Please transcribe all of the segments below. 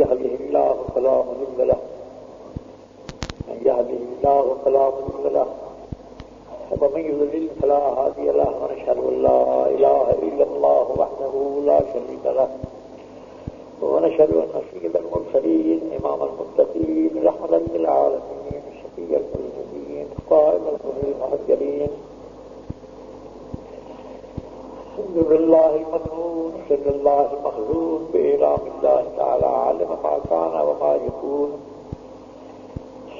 يهده الله فلا مضل له من يهده الله فلا مضل له ومن يضلل فلا هادي له ونشهد أن لا إله إلا الله وحده لا شريك له ونشهد أن سيد المرسلين إمام المتقين رحمة للعالمين شفيع المذنبين قائم المهجرين الحمد لله المنون سر الله المخزون بإعلام الله تعالى علم ما كان وما يكون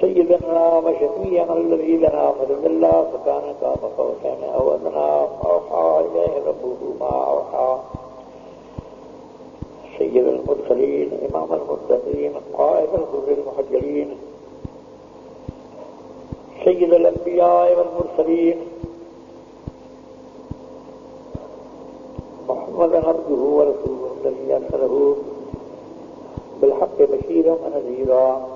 سيدنا وشفيعنا الذي لنا فضل الله فكان قاب قوسين أو أدنى أوحى إليه ربه ما أوحى سيد المرسلين إمام المتقين قائد الغر المحجلين سيد الأنبياء والمرسلين محمد عبده ورسوله الذي أرسله بالحق بشيرا ونذيرا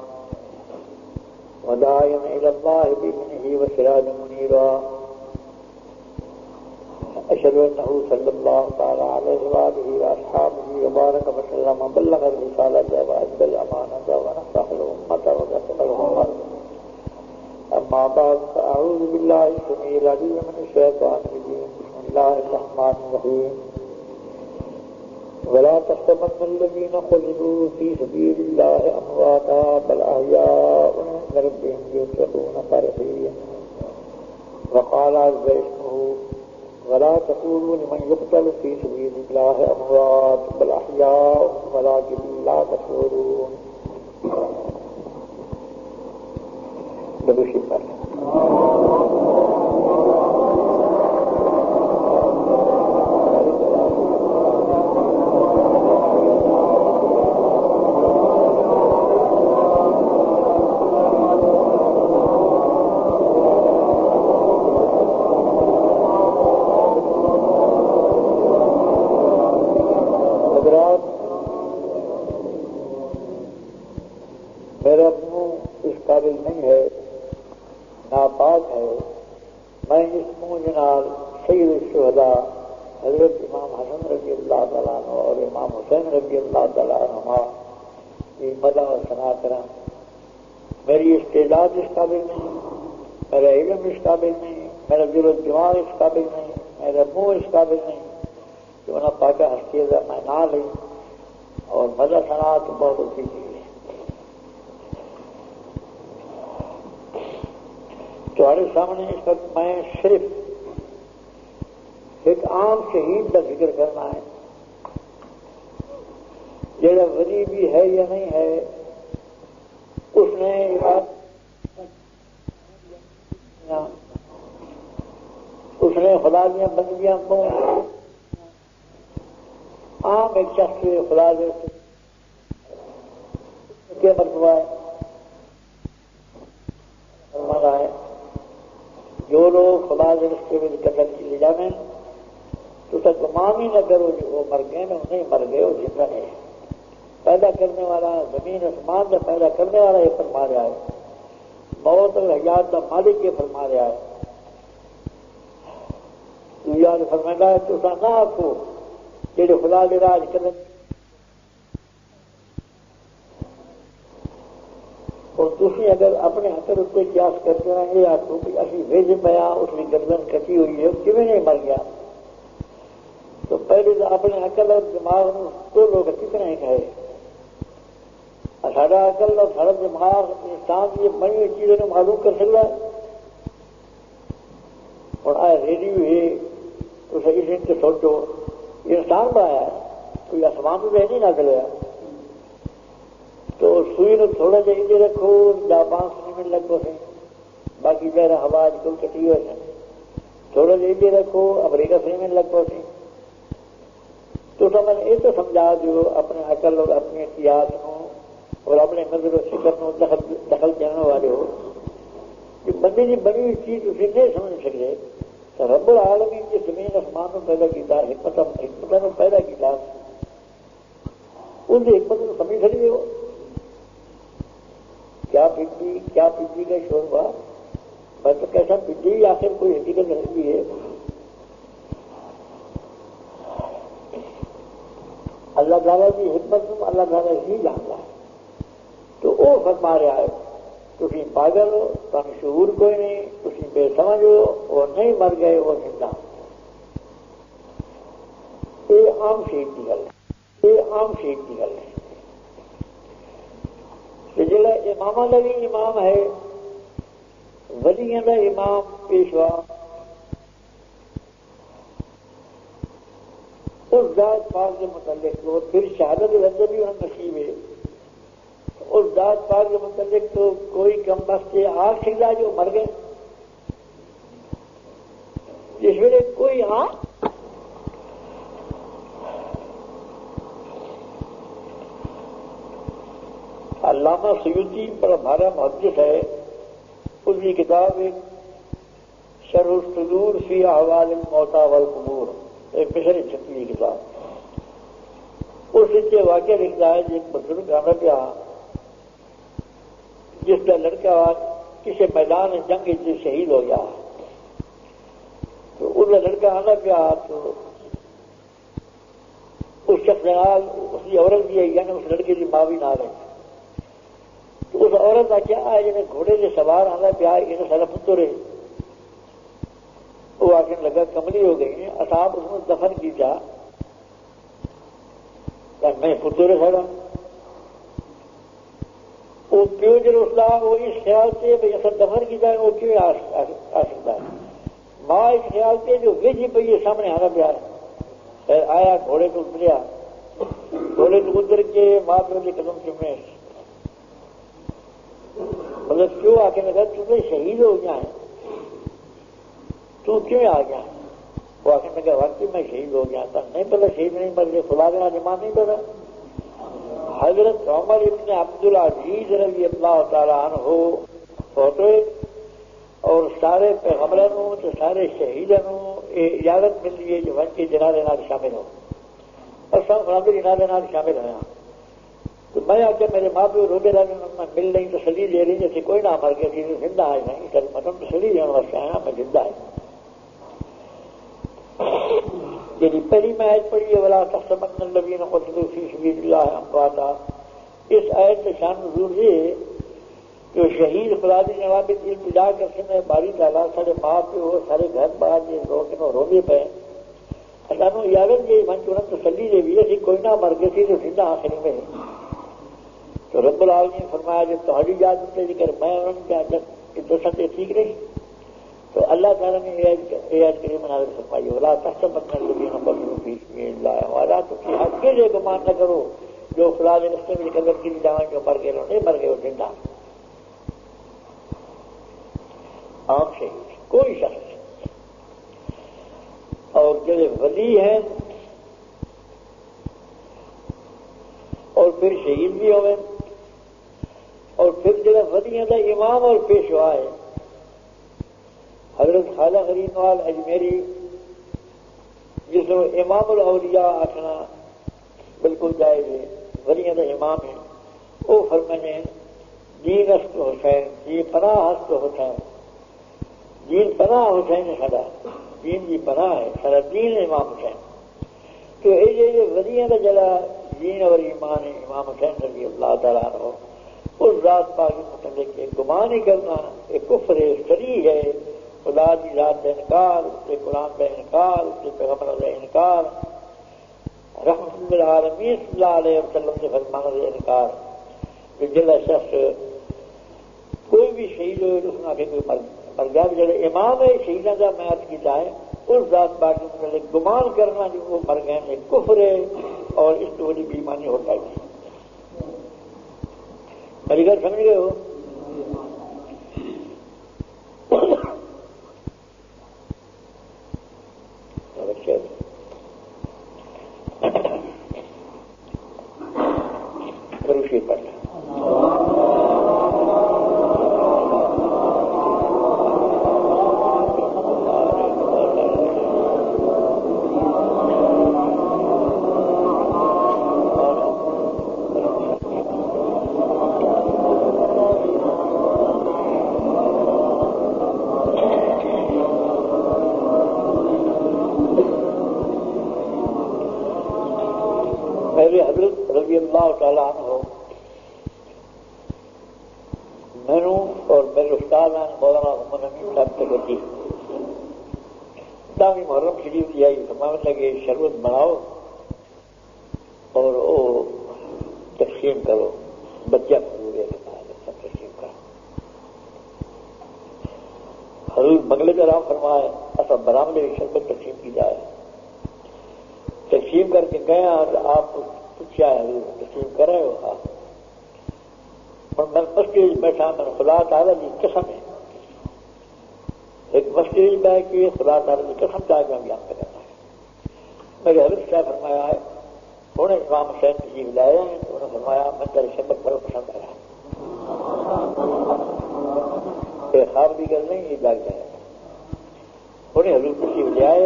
وداعيا إلى الله بإذنه وسراجا منيرا أشهد أنه صلى الله تعالى عليه وآله وأصحابه وبارك وسلم بلغ الرسالة وأدى الأمانة ونصح الأمة وكتب الأمة أما بعد فأعوذ بالله السميع العليم من الشيطان الرجيم بسم الله الرحمن الرحيم ولا تحسبن الذين قتلوا في سبيل الله أمواتا بل أحياء عند ربهم يرزقون فرحين وقال عز اسمه ولا تقولوا لمن يقتل في سبيل الله أموات بل أحياء ولكن لا تشعرون. دروشی پر میرا منہ اس قابل نہیں ہے، ناپاک ہے، میں اس منہ جناب سید الشہداء حضرت امام حسن رضی اللہ تعالیٰ عنہ اور امام حسین رضی اللہ تعالیٰ عنہ کی مدح و ثنا کروں. میری استعداد اس قابل نہیں، میرا علم اس قابل نہیں، میرا دل و دماغ اس قابل نہیں، میرا منہ اس قابل نہیں کہ انہیں پاکہ ہستی میں نہ لیں، اور مدح ثنا تو بہت اچھی چیز ہے. تمہارے سامنے اس وقت میں صرف ایک عام شہید کا ذکر کرنا ہے. یہ ولی بھی ہے یا نہیں ہے، اس نے خدا دیا بندیاں کو عام ایک شخص خدا دے کے مرتبہ فرمانا ہے جو لوگ خدا کے رستے میں قتل کیے جانے تو تک گمان ہی نہ کرو جو وہ مر گئے نا، نہیں مر گئے، وہ زندہ نہیں. پیدا کرنے والا زمین آسمان کا پیدا کرنے والا یہ فرما رہا ہے، موت اور حیات کا مالک یہ فرما رہا ہے. یاد فرمائے ہے تو نہ آخو جی خدا کے راج کرنے اور تھی اگر اپنے حقر اس کو قیاس کرتے ہیں یہ آخو کہ اسی ویجم پیا اس کی گردن کٹی ہوئی ہے، کیوں نہیں مر گیا؟ تو پہلے تو اپنے عقل اور دماغ میں تو لوگ کتنے ہی کہے سارا عقل اور سارا دماغ انسان کی بنی ہوئی چیزوں کو معلوم کر سکتا ہے. اور آئے ریڈیو ہے تو صحیح سے ان کے سوچو انسان بنایا ہے، کوئی آسمان میں نہیں نہ چلے گا. تو سوئی نے تھوڑا جا ادھر رکھو جاپان سے نہیں لگو سے باقی میرا ہوا آج کل کٹی ہوئے ہیں، تھوڑا جا ادھر رکھو امریکہ سے نہیں لگو سے. تو میں نے یہ تو سمجھا جو اپنے عقل اور اپنی احتیاط ہوں اور اپنے نظر و فکر میں دخل دینے والے ہو کہ بندے کی بنی ہوئی چیز اسے نہیں سمجھ سکے. تو رب العالمین کی زمین آسمان میں پیدا کیا، حکمت میں پیدا کیا، ان کی حکمت کو سمجھ سکتے ہو. کیا پنڈی کا شور ہوا، میں تو کیسا پنڈی آخر کوئی حقیقت رہتی ہے. اللہ تعالیٰ کی حکمت میں اللہ تعالیٰ ہی جانتا ہے. وہ فرما رہا ہے تھی پاگل ہو، تم شعور کوئی نہیں، تھی بے سمجھ ہو، وہ نہیں مر گئے، وہ زندہ۔ یہ عام شہید کی گل ہے، یہ عام شہید کی گل ہے کہ جڑا امام بھی امام ہے، ولیاں دا امام پیشوا، اس ذات پاک کے متعلق اور پھر شہادت اندر بھی ہم نصیب ہے، اس ذات پاک کے متعلق تو کوئی کم بخت آگ سکتا جو مر گئے، جس ویلے کوئی علامہ سیوطی بڑا بھارا محدث ہے، اس کی کتاب ایک شرح الصدور فی احوال الموتى والقبور، ایک مشر چھپی کتاب، اس سے واقعہ لکھتا ہے ایک بزرگ آنا پیا جس کا لڑکا کسی میدان جنگ سے شہید ہو گیا، تو اس کا لڑکا آنا پیا تو اس شخص اس کی عورت بھی ہے، یعنی اس لڑکے کی ماں بھی نہ رہی، تو اس عورت کا کیا ہے جنہیں گھوڑے سے سوار آنا پیا انہیں سارا پتر ہے، وہ آخر لگا کملی ہو گئی ہیں، اصحاب اس نے دفن کی تھا، میں پتر سارا وہ کیوں جو اسلام وہ اس خیال سے بھائی اصل دفن کی جائے وہ کیوں آ سکتا ہے، ماں اس خیال سے جو ویجی پہ یہ سامنے آنا پیا آیا، گھوڑے کو اتریا، گھوڑے کو اتر کے ماں پہ کے قدم چومے، مطلب کیوں آ کے لگا تمہیں شہید ہو گیا ہے، تو کیوں آ گیا، وہ آخر میں کہا واقعی میں شہید ہو گیا تھا، نہیں پتا شہید نہیں مر گئے، خدا کا ایمان نہیں پتا۔ حضرت عمر ابن عبدالعزیز رضی اللہ تعالیٰ عنہ ہوتے اور سارے پیغمبروں تو سارے شہیدوں اجازت مل رہی ہے جو بچ کے جنازے نال شامل ہو، اور سب فرامد جنازے نال شامل ہیں، تو میں آ کے میرے ماں پیو روزے لگے میں مل رہی تسلی دے رہی جیسے کوئی نہ مر گیا تھی زندہ آئے نہیں، سر مطلب تسلی دینے واسطے آیا میں زندہ ہے۔ یعنی پہلی میں آیت پڑھی ہے ولا تحسبن الذین قتلوا فی سبیل اللہ امواتا، اس آیت سے شان نزول یہ جو شہید خدا دی جناب التجا کرتے میں باری تعالیٰ سارے ماں پیو سارے گھر بار یہ لوگ روزے پہ سانو اجازت دی من چونت تسلی دے بھی اسی کوئی نہ مر گئے تھی تو زندہ آخری میں، تو رب العالمین نے فرمایا جو تہاڈی یاد سے ذکر میں انہوں نے دساں تے ٹھیک نہیں، تو اللہ تعالیٰ نے ایت کریم نازل فرمائی ولا تحسبن الذین قتلوا فی سبیل اللہ ولا تطیعوا ہرگز یہ گمان نہ کرو جو خدا کے راستے میں قتل کی جائیں جو مر گئے نہیں مر گئے وہ زندہ، عام شہید کوئی شخص، اور جو ولی ہیں اور پھر شہید بھی ہوئے، اور پھر جو ولیاں دا امام اور پیشوا ہے حضرت خواجہ غریب نواز اجمیری جس کو امام الاولیاء آخنا بالکل جائز ہے، ولیاں دا امام ہے، وہ فرمانے دین است حسین جی پناہ است حسین، دین پناہ حسین ہے سارا، دین کی پناہ ہے سارا دین امام حسین، تو یہ ولیاں دا جڑا دین اور ایمان ہے امام حسین رضی اللہ تعالیٰ عنہ، اس ذات پاک کے متعلق گمان ہی کرنا ایک کفر صریح ہے، خدا کی ذات کا انکار، اس کے قرآن کا انکار، اس کے پیغمبر کا انکار، رحمت للعالمین صلی اللہ علیہ وسلم سے فرمانا کا انکار، کہ جلا شخص کوئی بھی شہید ہو اس نے آگے کوئی مر گیا جڑے امام ہے شہیدوں کا میعاد کی جائے اس ذات پاک کے متعلق گمان کرنا جو وہ مر گئے ہیں کفر ہے، اور اس کو بڑی بیمانی ہوتا ہے۔ میری گھر سمجھ گئے ہو؟ کروشی پڑھنا حضرت رضی اللہ تعالیٰ عنہ میں اور میرے استاد ہیں مولانا محمد امین صاحب تقدی دامی محرم شریف لے آئی فرمانے لگے شربت بناؤ اور وہ تقسیم کرو بچہ پورے سب تقسیم کرو. حضور بنگلے کا رام فرمائے اصل برامدے کی شربت تقسیم کی جائے. تقسیم کر کے گئے اور آپ پوچھا ہے حضور تقسیم کر رہے ہو آپ اور میں مسجد بیٹھا میں خدا تعالیٰ کی قسم ہے ایک مسجد بیٹھ کے خدا تعالیٰ کی قسم چاہ کے ہم یاد کرنا ہے. میرے حضرت کیا فرمایا ہے انہوں نے امام حسین تشریف لائے ہیں تو انہوں نے فرمایا میں تیری شربت بڑا پسند آیا یہ خواب بھی کر نہیں یہ جاگ جائے. انہیں حضور تشریف لے آئے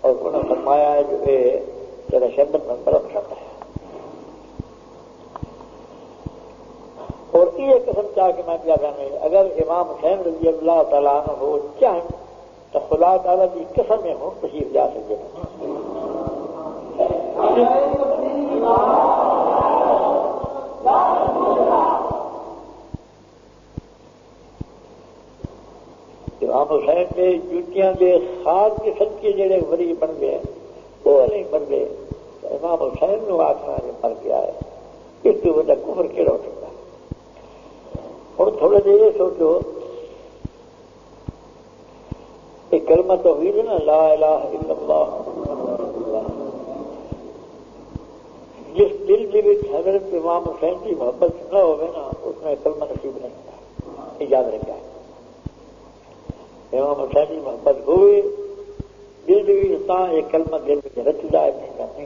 اور انہوں نے فرمایا ہے جو تیرا شربت میں بڑا پسند آیا اور یہ قسم چاہ کے میں کیا کہنا ہے اگر امام حسین رضی اللہ تعالیٰ عنہ ہو چاہیں تو خدا تعالیٰ کی قسم میں ہوں تشریف جا سکے. امام حسین کے جوتیاں کے خاص کے سب کے جڑے ولی بن گئے وہ نہیں بن گئے. امام حسین نے آخر جو مر گیا ہے اس کی وجہ کفر کیڑا ہو سکتا ہے. اور تھوڑا دیر یہ سوچو ایک کلمہ توحید ہے نا لا الہ الا اللہ جس دل میں بھی حضرت امام حسین کی محبت نہ ہوگی نا اس میں کلمہ نصیب نہیں ہوتا. یاد رکھا ہے امام حسین کی محبت ہوئی دل میں بھی اتنا ایک کلمہ دل میں رچ جائے نہیں رچ.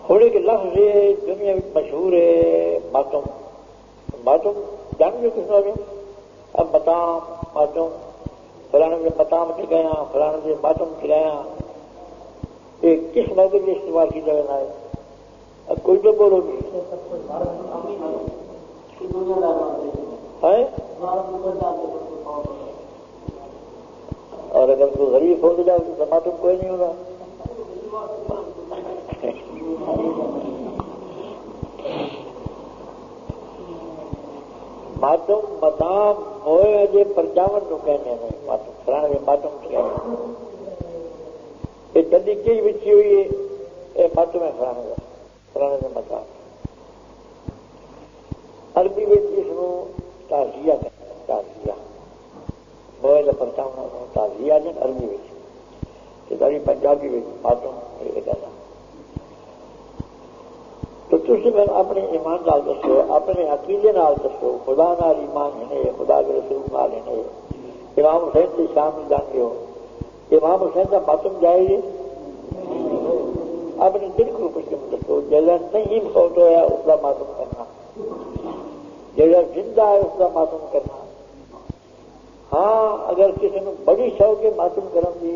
تھوڑے کے لفظ یہ دنیا میں مشہور ہے ماتم. ماتم جان گے کس لوگ اب بتام ماتم فلانے سے بتام چکایا فلانے سے ماتم چلایا یہ کس موقع میں استعمال کی جائے ہے. اب کوئی تو بولو گی اور اگر کوئی غریب ہو جائے تو ماتم کوئی نہیں ہوگا. ماتم متام ہوئے جی پرچاون کو کہنے میں ماتم فلانے میں ماتم کہنے یہ دلی کی بچی ہوئی ہے یہ ماتم ہے فلانے میں متام. عربی میں جس کو تعزیہ کہتے ہیں تعزیہ ہوئے جو پرچاون تعزیہ جن عربی میں داری پنجابی میں ماتم یہ کہنا. تو تھی میں اپنے ایمان نال دسو اپنے عقیدے نال دسو خدا نال ایمان ہے خدا کے رسول نال ہے. امام حسین کی شان جانتے ہو امام حسین کا ماتم جائے گی اپنے دل کو کچھ دسو جیسا نہیں فوت ہوا اس کا ماتم کرنا جیسا زندہ ہے اس کا ماتم کرنا. ہاں اگر کسی نے بڑی شوق ہے ماتم کرن دی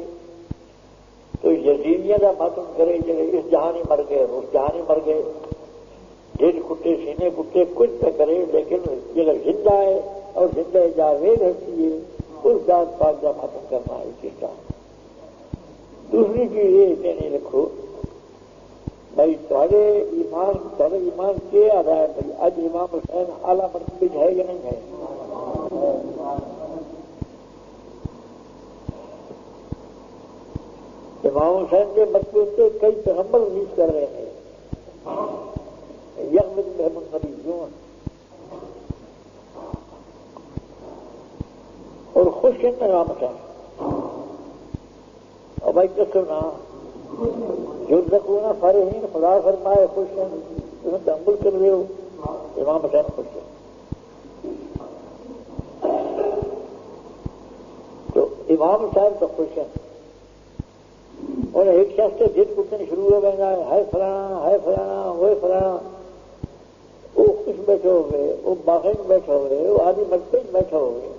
تو یزیدیاں کا ماتم کرے جڑے اس جہانی مر گئے اس جہانی مر گئے ڈیڑھ کٹے سینے کٹے کچھ نہ کرے لیکن جگہ زندہ ہے اور زندہ جاوید ہوتی ہے اس ذات پاک کا ماتم کرنا ہے اسی کا. دوسری چیز یہ کہنے رکھو بھائی تھوڑے ایمان کیا آ رہا ہے بھائی آج امام حسین اعلیٰ مرتبے ہے یا نہیں ہے. امام حسین کے مرتبے سے کئی پیغمبر ریلیز کر رہے ہیں یغمد بہم النبیون اور خوش ہیں امام حسین. اور بھائی کسو نا یرزقون فرحین خدا فرمائے خوش ہیں تمہیں تحمل کر رہے ہو امام حسین خوش ہیں. تو امام حسین تو خوش ہیں اور ایک شخص سے جد کٹنے شروع ہو گئے ہے فلانا وہ فلانا وہ خوش بیٹھے ہو گئے وہ باغیں بیٹھے ہو گئے وہ آدھی مرتبے بیٹھے ہو گئے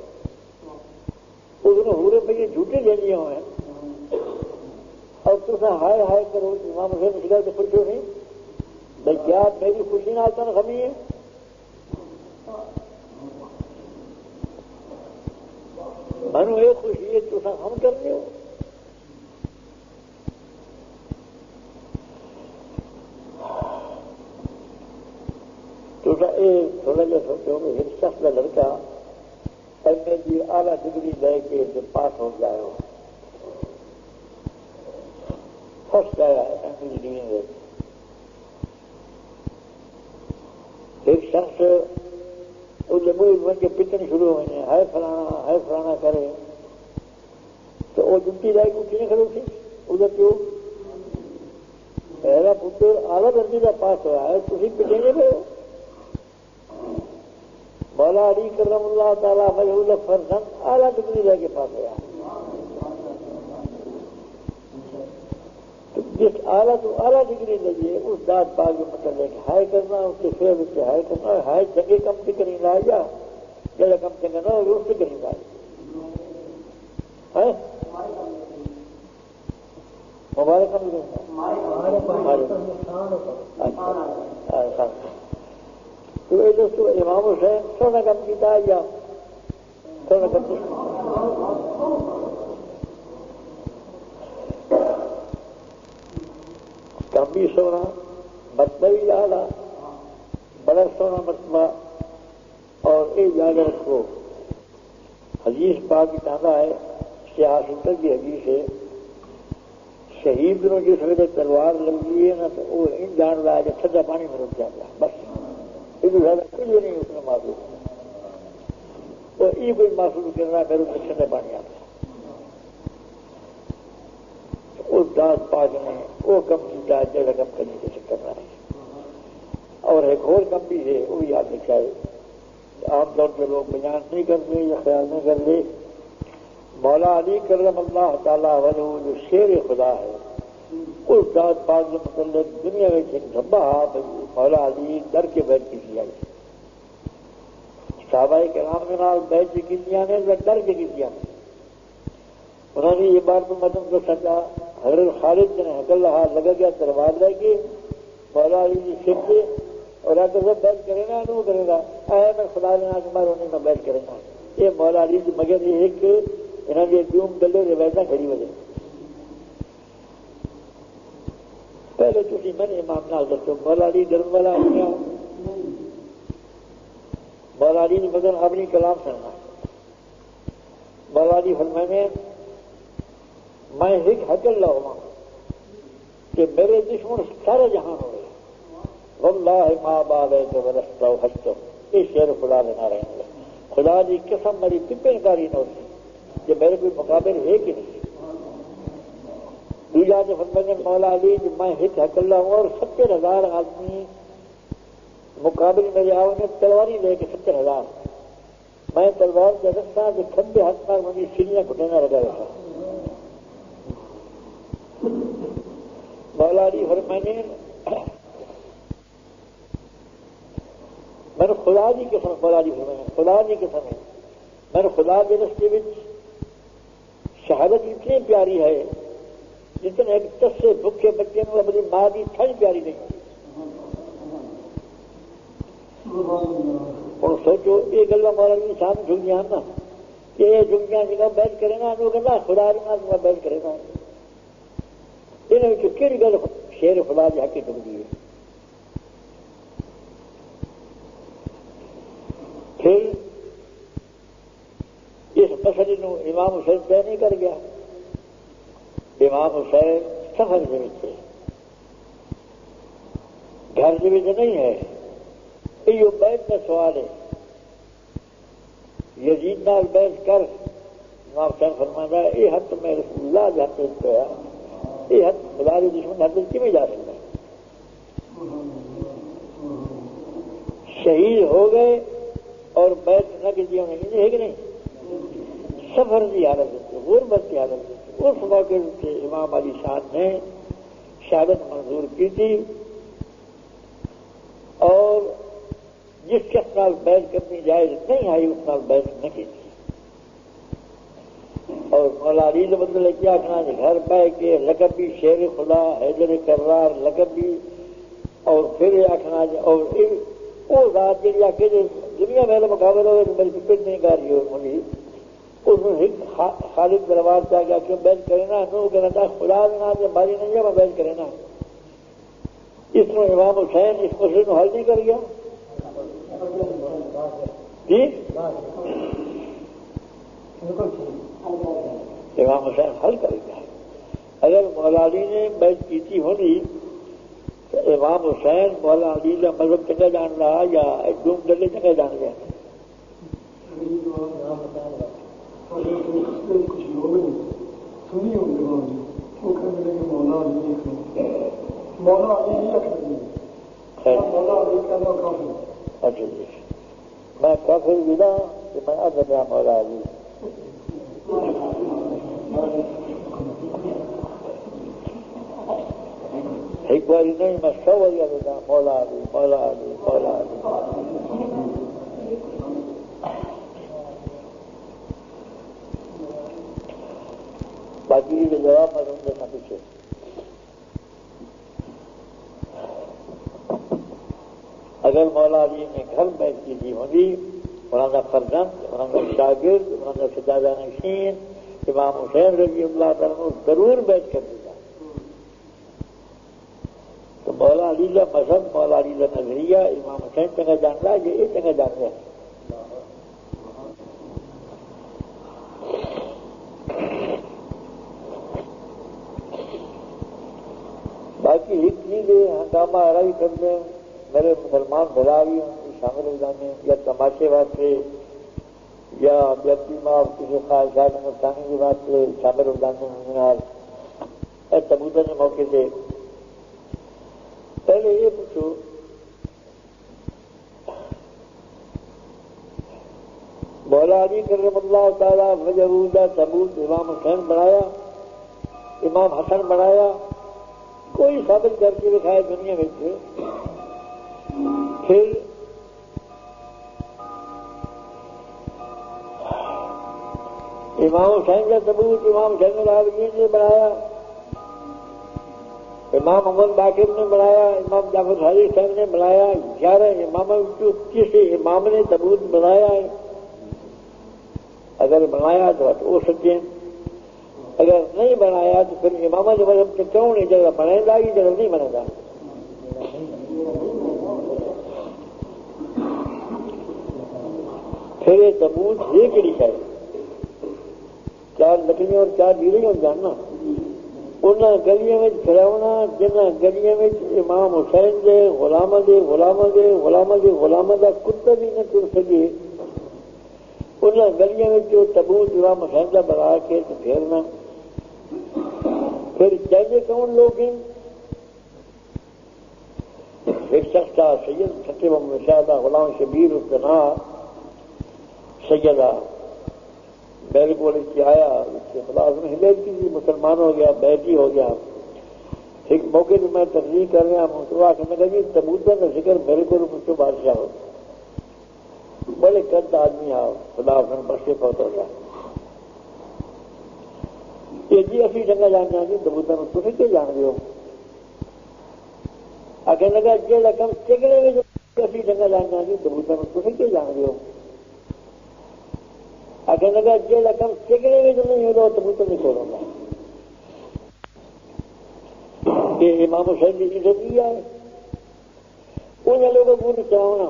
اس نے ہورے میں یہ جھوٹے لے لیے ہوئے ہیں اور تصا ہائے کرو امام حسین نے تو خوش ہو نہیں بھائی کیا میری خوشی نہ آتا نا غمی ہے. منو یہ خوشی ہے تصا ہم کر رہے ہو. تھوڑا جا سوچو کہ ایک شخص کا لڑکا MA اعلیٰ ڈگری لے کے جو پاس ہو جائے ہو فرسٹ آیا MA ڈگری میں ایک شخص اس منہ بن کے پٹن شروع ہوئے ہے فلانا کرے تو وہ جنتی لائے کو کیوں کھڑے تھی ادھر کیوں میرا پتر اعلیٰ درجے کا پاس ہوا ہے تھی پٹیں گے پہ مولا علی کرم اللہ تعالیٰ وجہ فرزن اعلیٰ ڈگری لے کے پاس گیا جس اعلیٰ ڈگری لگیے اس داد پاک کے متعلق ہائے کرنا اس کے فیل سے ہائے کرنا ہائے چنگے کم سے کریں لا یا جڑا کم چنگا نہ ہو اس سے کریں لا مبارک کم تو یہ دوستو امام حسین سونا کم کیتا یا سونا کم کیتا کم بھی سونا مرتبہ بھی اعلیٰ بڑا سونا مرتبہ اور یہ یاد رکھو حدیث پاک کی تانا ہے سیاست کی حدیث ہے شہید دنوں جس وقت تلوار لگی ہے نا تو وہ ان جان رہا ہے کہ ٹھنڈا پانی میں رک جاتا ہے بس یہ زیادہ کچھ بھی نہیں اتنا محسوس اور یہ کوئی محسوس کرنا میرے کو ٹھنڈا پانی آتا ہے اس داد پاک نے وہ کم کیتا ہے جگہ کم کرنے کے چکر رہا ہے اور ایک اور کم بھی ہے وہ بھی یاد رکھا ہے عام طور پہ لوگ بیان نہیں کرتے یا خیال نہیں کرتے مولا علی کرم اللہ تعالیٰ عنہ جو شیر خدا ہے اس ذات پاک کے متعلق دنیا میں ایک دھبا مولا علی ڈر کے بیٹھ کی کیا گیا صحابہ کرام کے نام بیٹھ کی کیا نے ڈر کے کیا نے انہوں نے یہ بات مدن کو سچا حضرت خالد نے حق اللہ لگا گیا تلوار لے کے مولا علی جی سر سے اور آ کر بیٹھ کرے گا نہیں کرے گا میں خدا نے آج مار ہونے میں بیٹھ کرے گا یہ مولا علی جی مگر یہ ایک انہوں نے ڈوم ڈلے روایتیں کھڑی وجہ پہلے تھی میں نے امام نال دسو مولا علی ڈرن والا مولا علی نے مگر اپنی کلام سننا مولا علی فرمانے میں ایک حق اللہ ہوا کہ میرے دشمن سارے جہان ہو گئے واللہ ما باب ہے کہ ورستہ ہستو اس شعر خدا لینا رہے ہیں خدا جی قسم میری پپن کاری نہ ہوتی کہ میرے کوئی مقابل ہے کہ نہیں دوجا جو فرمانے مولا علی جو میں ایک حق اللہ ہوں اور 70,000 آدمی مقابل میرے آؤ نے تلواری لے کے 70,000 میں تلوار کے رکھتا کہ کھمبے ہاتھ پر مجھے سیڑھیاں کٹینا لگا رہا مولا علی فرمانے میں نے خدا جی قسم مولا علی فرمانے خدا جی قسم ہے میں نے خدا کے رستے میں شہادت اتنی پیاری ہے جتنے ایک دس سے بھوکے بچے میں اپنی ماں کی تھن پیاری نہیں اور سوچو یہ گلا مولا علی صاحب جھک گیا نا کہ یہ جھک گیا جگہ بیٹھ کرے نا وہ کہنا خدا رہنا بیٹھ کرے نا انہوں نے کہڑی گل شیر خدا کی حق ڈگ دی ہے پھر اس مسئلے کو امام حسین طے نہیں کر گیا امام حسین سفر کے بچے گھر کے بچے نہیں ہے یہ بیٹھ کا سوال ہے یزید نال بیٹھ کر امام حسین فرماتا ہے یہ حق میں رسول اللہ کے حق سے ہے یہ حق خدا کے دشمن حق کی میں جا سکتا ہے شہید ہو گئے اور بیٹھ نہ کہ دیا انہیں ہے کہ نہیں سفر کی حالت غربت کی حالت اس موقع سے امام علی شان نے شہادت منظور کی تھی اور جس کے سال بیٹھ کرنی جائز نہیں آئی اس سال بیٹھ نہ کی تھی اور مولا علی نے بدلے کیا کہنا گھر پہ کے لقب بھی شیر خدا حیدر کرار لقب بھی اور پھر آخنا اور وہ ذات جی آ کے دنیا میں مقابلہ ہوئے تو میری فکر نہیں کر رہی ہوگی اس میں خالد دربار سے آ گیا کیوں بیٹھ کرے نا نو کہنا تھا خدا نا باری نہیں ہے میں بیٹھ کرے نا اس میں امام حسین اس مسئلے کو حل نہیں کر گیا جی امام حسین حل کر گیا ہے. اگر مولا علی نے بیعت کی ہونی تو امام حسین مولا علی کا مذہب چنگا جان رہا یا ڈوم ڈلے چنگا جان گیا. اچھا جی میں کافر ملا کہ میں اب گیا مولا علی. ایک بار نہیں میں 100 بار دیتا مولا علی مولا علی مولا علی. باقی کے جواب میں دوں گا پیچھے. اگر مولا علی نے گھر بیٹھ کی تھی ہوگی مولانا فرزند مولانا شاگرد مولانا سجادہ نشین امام حسین رضی اللہ تعالیٰ ضرور بیٹھ کر دیا. تو مولا علی کا مذہب مولا علی کا نظریہ امام حسین چنگا جان رہا ہے یہ چنگا جان رہا ہے. باقی ایک چیز ہنگامہ آرائی کر دیں میرے مسلمان بھلائی شامل ہو جانے یا تماشے واسطے یا بیتی ماں کسی خواہشات نقصانی کی بات سے شامل ہو جانے تبودہ کے موقع سے پہلے یہ پوچھو مولا علی کرم اللہ تعالیٰ وجہ تبود امام حسین بنایا امام حسن بنایا کوئی ثابت کر کے دکھائے دنیا میں سے. پھر امام حسین کا ثبوت امام حسین العابدین نے بنایا امام محمد باقر نے بنایا امام جعفر صادق صاحب نے بنایا 11 امام کس امام نے ثبوت بنایا ہے. اگر بنایا تو ہو سکتے ہیں اگر نہیں بنایا تو پھر امام جو مذہب سے کیوں نہیں جگہ بنے گا یہ جگہ نہیں بنے گا. پھر یہ ثبوت یہ کہ لکھا ہے 4 لکڑیاں اور 4 ڈیڑیاں ہو جاننا ان گلیوں میں پھراونا جن گلیوں میں امام حسین دے غلام دے غلام دے غلام دے غلام دا کتا بھی نہ تر سکے ان گلیوں میں جو ثبوت امام حسین کا بنا کے تو پھیرنا. پھر چاہیے کون لوگ ہیں ایک شخص تھا سید سچے محمد شاہدہ غلام شبیر اس کا نام سیدہ بیل کو لے آیا اس کے خلاف میں ہدایت کی مسلمان ہو گیا بیٹی ہو گیا. ایک موقع پہ میں تقریر کر رہا ہوں تو آخر میں کہ تبودہ کا ذکر میرے کو مجھ سے بادشاہ ہو بڑے قد آدمی آؤ خدا اپنے بخشے پہنچ ہو جائے یہ جی اسی جگہ جاننا کہ تبودہ میں تمہیں کیا جان رہے ہو آگے لگا یہ رقم چکنے میں جو اسی جگہ جاننا کہ تبودہ میں تمہیں کیا جان رہے ہو اگر لگا یہ رقم چکنے میں جو نہیں ہوگا تو نہیں چھوڑوں گا. یہ امام حسین کی عزت دیا ہے ان لوگوں کو نہیں چاہنا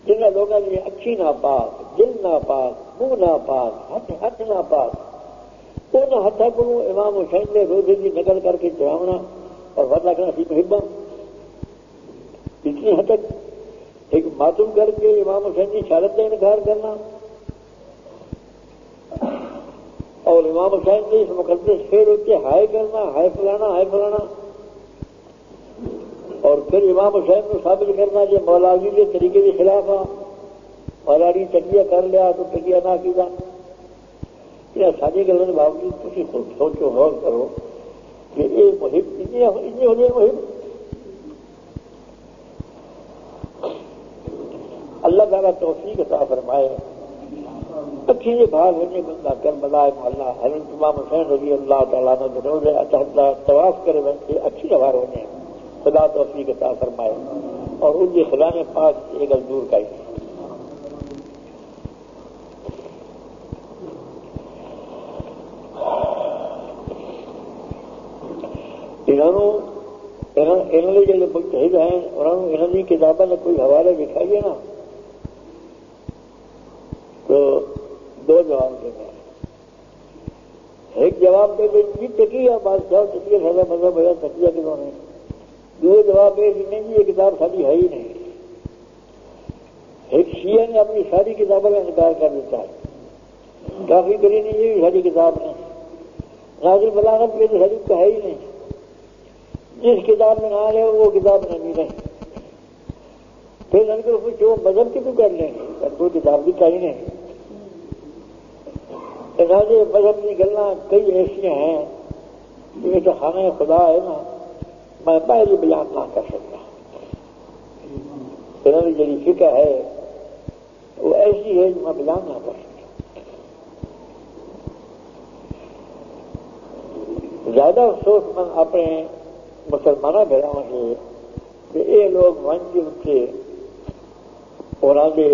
جن لوگوں نے اچھی ناپاک دل ناپاک منہ ناپاک ہاتھ ناپاک ان ہاتھوں کو امام حسین نے روزے کی نقل کر کے چڑھاونا اور بدلا کرنا سی محبہ اتنی حد تک ایک معصوم کر کے امام حسین کی شہادت کا انکار کرنا اور امام حسین نے اس مقدس خیر ہوتے ہائے کرنا ہائے فلانا اور پھر امام حسین کو ثابت کرنا جو مولا علی کے طریقے کے خلاف آ مولا علی تکیہ کر لیا تو تکیہ نہ کیا یہ ساری گلوں کے باوجود تھی خود سوچو غور کرو کہ یہ مہم اتنی ہونی مہم اللہ تعالیٰ توفیق عطا فرمائے. اچھی یہ بھاگ ہونے بندہ کر بلائے محلہ حضرت امام حسین رضی اللہ تعالیٰ نے روزے طواف کرے بندے اچھی بھاگ ہونے خدا توفیق عطا فرمائے اور ان کے خدا نے پاک ایک دور کا ہی انہوں نے جو مجتہد ہیں انہوں نے کتابوں نے کوئی حوالے دکھائیے نا جواب دے جی تقیہ بادشاہ تقیہ سارا مذہب ہوا تقیہ کیوں نہیں؟ دو جواب دے نہیں جی یہ کتاب ساری ہے ہی نہیں. ایک شیعہ نے اپنی ساری کتابوں کا انکار کر دیتا ہے، کافی کری نہیں یہ بھی ساری کتاب نہیں، نازل بلاغت کے تو شریف کا ہے ہی نہیں، جس کتاب میں نہ آ رہے وہ کتاب نہیں رہی. پھر ان کو پوچھو مذہب کی تو کر لیں گے، ان کو کتاب بھی کہیں نہیں. لہٰذا مذہب کی گلیں کئی ایسی ہیں کہ تو خانہ خدا ہے نا، میں پہلے بیان نہ کر سکتا. انہوں نے جی فکر ہے وہ ایسی ہے جو میں بیان نہ کر سکتا. زیادہ افسوس میں اپنے مسلمانوں بھیڑوں سے کہ یہ لوگ ونج اٹھے اور آگے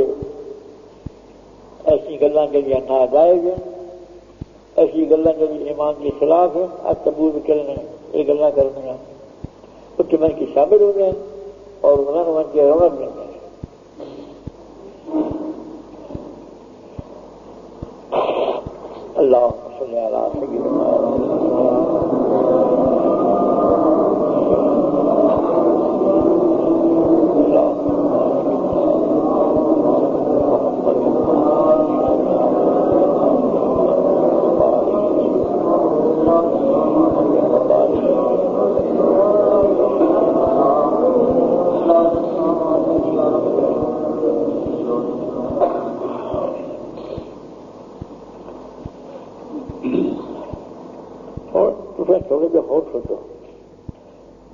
ایسی گلوں کے لیے ناجائز ہیں، ایسی گلوں کے لیے ایمان کے خلاف ہیں، اب تبور کرنے یہ گلیں کرنے ہیں اس کے من کی شامل ہو گئے اور انہوں نے من کے رونق لیں گے. اللہ صلی اللہ علیہ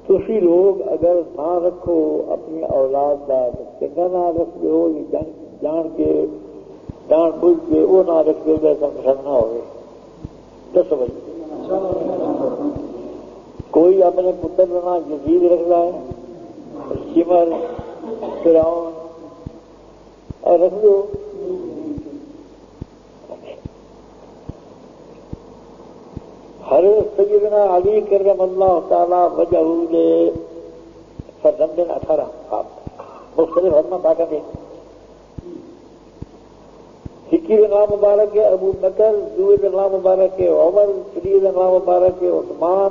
تسی لوگ اگر نہ رکھو اپنی اولاد کا چنگا نہ رکھ دو، جان کے جان بوجھ کے وہ نہ رکھ دو تو پسند نہ ہوئے. دس بجے کوئی اپنے پتر کا نام یزید رکھ رہا ہے، سمر فرعون اور رکھ دو. حضرت سیدنا علی کرم اللہ تعالیٰ وجہ فرزند 18 مختلف حرمہ باقا دیں. ہکی نام مبارک ہے ابو بکر، دوسرے نام مبارک ہے عمر، تیسرے نام مبارک ہے عثمان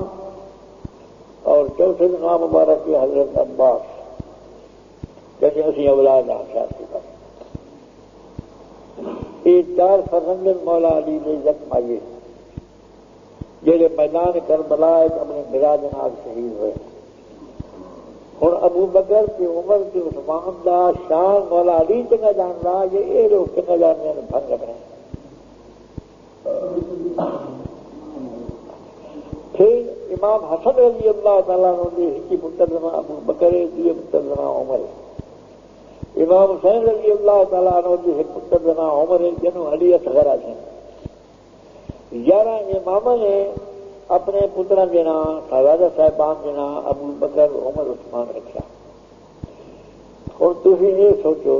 اور چوتھے نام مبارک ہے حضرت عباس. جیسے اسی اولاد آساد کے پاس یہ 4 فرزند مولا علی نے عزت مائی جیسے میدان کربلا اپنے میرا جناب شہید ہوئے. ہوں ابو بکر کی عمر کی عثمان دا شان مولا علی چنگا جان رہا یہ لوگ چنگا جاننے میں بھنگ رکھ رہے ہیں. پھر امام حسن رضی اللہ تعالیٰ نے ہکی پتر جنا ابو بکر دوسرے پتر جنا عمر. امام حسین رضی اللہ تعالیٰ نے ایک پتر جنا عمر جنوں علی اصغر ہیں. 11 امام نے اپنے پتروں کے نام شہزادہ صاحبان کے نام ابو بکر عمر عثمان رکھا. اور تھی یہ سوچو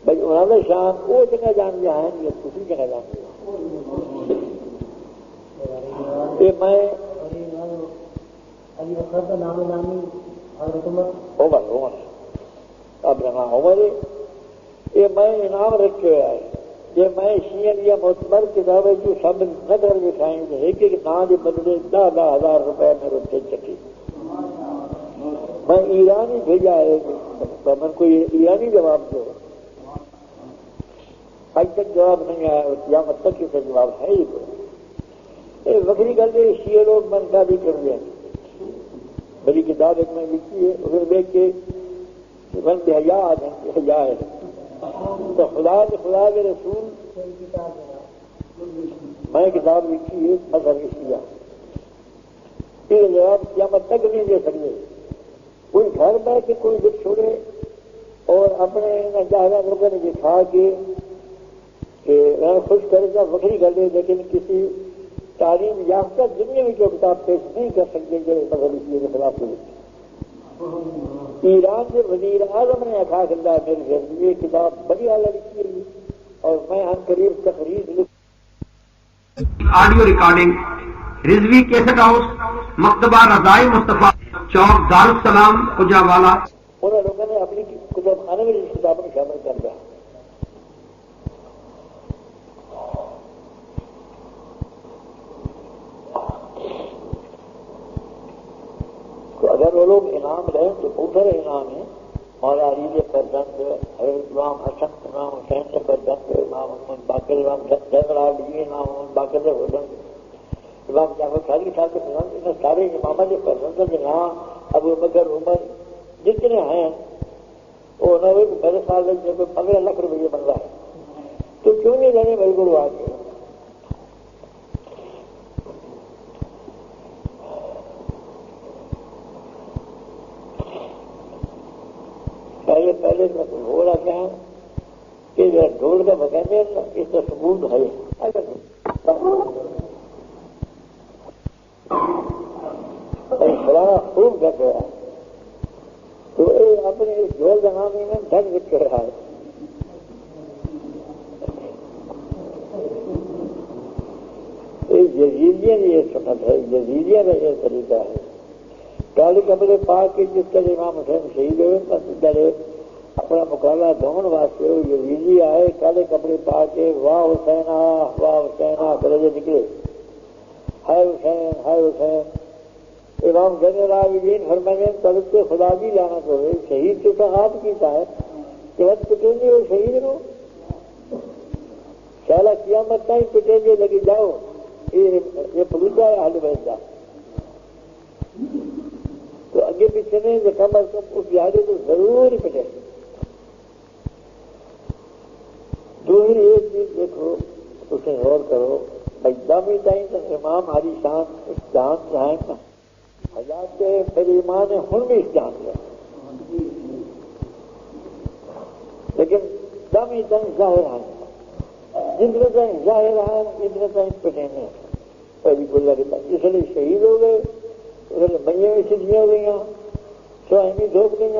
بھائی انہوں نے شان وہ جگہ جان گیا ہے یا تھی جگہ جان گیا یہ میں عمر اب رہا عمر یہ میں انعام رکھے ہوا ہے. یہ میں شیعہ یا معتبر کتابیں جو سب نظر لکھائیں گے ایک ایک نام کے بدلے 10,000 روپئے میں روپے چکی. میں ایرانی بھیجا ہے میں کوئی ایرانی جواب دو، آج تک جواب نہیں آیا، قیامت تک اس کا جواب ہے ہی تو وکری گل ہے. شیعہ لوگ منتا بھی کر دیں بڑی کتاب ایک میں لکھی ہے اسے دیکھ کے من کے حیا آ جائیں حیا ہے تو خدا کے رسول میں کتاب لکھی ہے مذہب شیعہ یہ جواب قیامت تک نہیں دے سکتے. کوئی گھر میں کہ کوئی دکھ چھوڑے اور اپنے 10,000 روپئے نے دکھا کے خوش کرے گا وکری گل ہے، لیکن کسی تعلیم یافتہ دنیا میں جو کتاب پیش نہیں کر سکتے جو مذہب شیعہ کے خلاف ہوئی. ایران کے وزیر اعظم نے کہا کہ میرے گھر یہ کتاب بڑی اعلیٰ لکھی ہے اور میں ہم قریب تقریر audio recording Rizvi cassette house مکتبہ رضائی مصطفیٰ چوک دارالسلام خجا والا. انہوں لوگوں نے اپنی کتاب خانے میں اس کتاب میں شامل کر دیا. اگر وہ لوگ انعام رہیں تو اوپر انعام ہے. مولا علی کے فرزند حضرت امام حسن امام حسین کے فرزند امام محمد باقر امام زین العابدین امام محمد باقر کے فرزند امام جعفر صادق صاحب کے فرزند ان سارے امامہ کے فرزند جہاں ابو بکر عمر جتنے ہیں وہ انہوں نے میرے سال میں 15 لاکھ روپئے بن رہا ہے تو کیوں نہیں رہنے میرے کو آ کے پہلے میں ہو رہا کیا کہ جو ڈھول کا بکانے اس کا ثبوت ہے فلانا خوب ڈٹ رہا ہے تو اپنے اس ڈھول زمانے میں ڈٹ بچ رہا ہے. یزیدیہ نے یہ سنت ہے, یزیدیہ کا یہ طریقہ ہے. کالے کپڑے پا کے جس طرح امام حسین شہید ہوئے اپنا مقابلہ دھون واسطے وہ یزیدی آئے کالے کپڑے پا کے واہ حسینہ درجے نکلے ہائے حسین. امام زین العابدین فرمانے طلب سے خدا بھی لانا چاہیے شہید تو آپ کیتا ہے کہ وقت پٹیں گے وہ شہید ہو سالہ قیامت نہیں پٹیں گے لگی جاؤ یہ پلوٹا ہے حل بیٹھ جا تو اگے پیچھے نہیں جو کم از کم اس لحاظے تو ضرور ہی پٹے. دوسری ایک چیز دیکھو اسے غور کرو اجدامی ٹائم تک امام علی شان اس جان چاہیں نا حضرات میرے ایمان نے ہن بھی اس جان لیا لیکن دامی ٹائم ظاہر ہے جتنے ٹائم ظاہر ہے اتنے ٹائم پٹیں گے پہلی بلا کے پاس اس لیے شہید ہو گئے بئیاں بھی سدیاں ہو گئی سوائیں بھی دھوپ گئی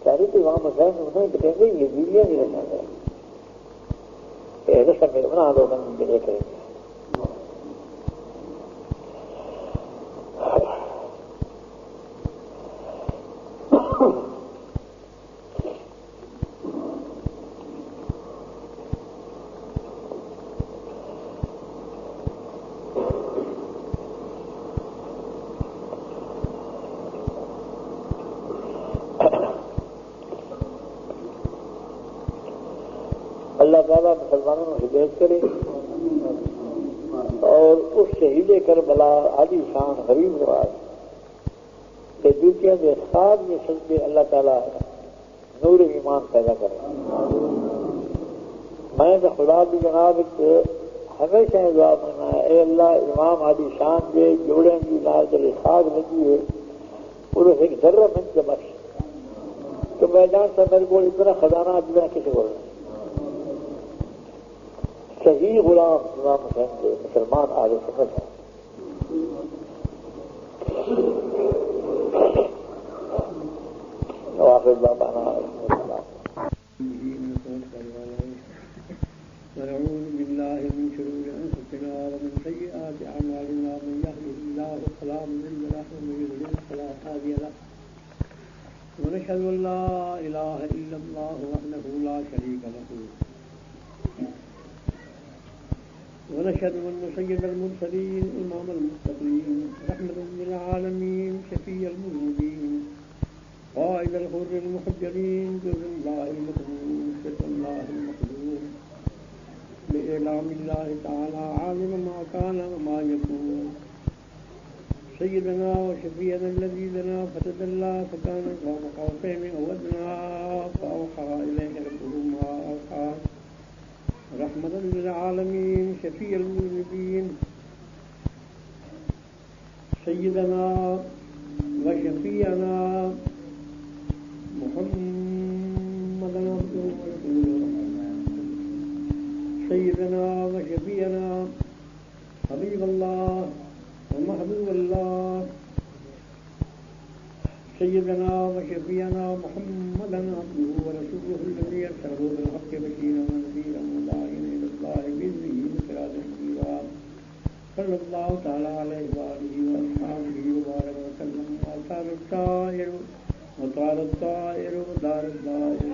ساری تو وہاں مسائل انہوں نے بتائیں گے یہ بیویاں بھی رکھا گیا ایسا میرے بنا دو بند کے کریں گے. اللہ تعالیٰ مسلمانوں کو ہدایت کرے اور اس شہید کربلا علی شان حبیب نواز کے دوسرے کے خواب میں سجدے اللہ تعالیٰ نور ایمان پیدا کرے. میں تو خدا بھی جناب ہمیشہ دعا کرنا ہے اے اللہ امام علی شان کے جوڑیں کی نال کے خواب لگی ہے اور ایک ذرہ من سے بخش تو میں جانتا میرے کو اتنا خزانہ اتنا کسی کو صحیح غلام امام حسین کے مسلمان آگے سمجھ ہیں. آخر بابانا ونعوذ بالله من شرور أنفسنا ومن سيئات أعمالنا من يهده الله فلا مضل له ومن يضلل فلا هادي له ونشهد أن لا إله إلا الله وحده لا شريك له ونشهد أن سيد المرسلين إمام المتقين رحمة للعالمين شفيع المذنبين قائد الغر المحجلين جزء الله المكنون سر الله المخلوق لإعلام الله تعالى عالم ما كان وما يكون سيدنا وشفيعنا الذي لنا فتدلى فكان قام قوسين أو أدنى فأوحى إليه ربه ما أوحى رحمة للعالمين شفيع المذنبين سيدنا وشفيعنا محمد عبده ورسوله سيدنا وشفيعنا حبيب الله ومحبوب الله سيدنا وشفيعنا محمدا عبده ورسوله الذي أرسله بالحق بشيرا ونذيرا وداعيا إلى الله بإذنه وسراجا منيرا صلى الله تعالى عليه وآله وأصحابه وبارك وسلم وطار الطائر ودار الدائر.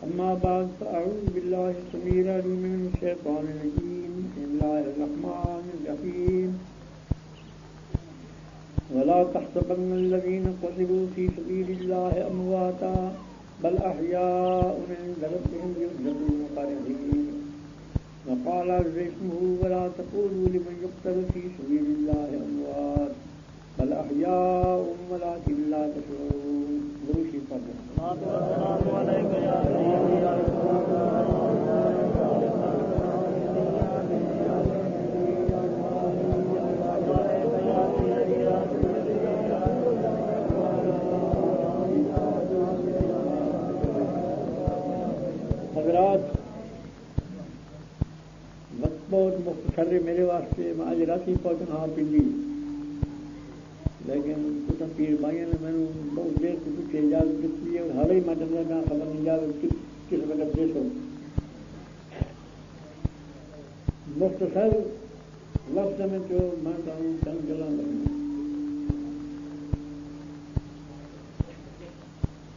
أما بعد فأعوذ بالله السميع العليم من الشيطان الرجيم. بسم الله الرحمن الرحيم. تحسبن الذين قتلوا في سبيل الله أمواتا بل أحياء عند ربهم يرزقون فرحين وقال اسمه ولا تقولوا لمن يقتل في سبيل الله أموات بل أحياء ولكن لا تشعرون. دروشی حضرات، وقت بہت مختصر ہے میرے واسطے. میں آج رات ہی پہنچنا پنڈی، لیکن کچھ پیر بھائیوں نے میں نے بہت دیر سے کچھ اجازت دیتی ہے اور حال ہی میں نہ خبر نہیں اجازت کس وقت دے سو. مختصر لفظ میں جو میں کہوں کم چلا لگوں.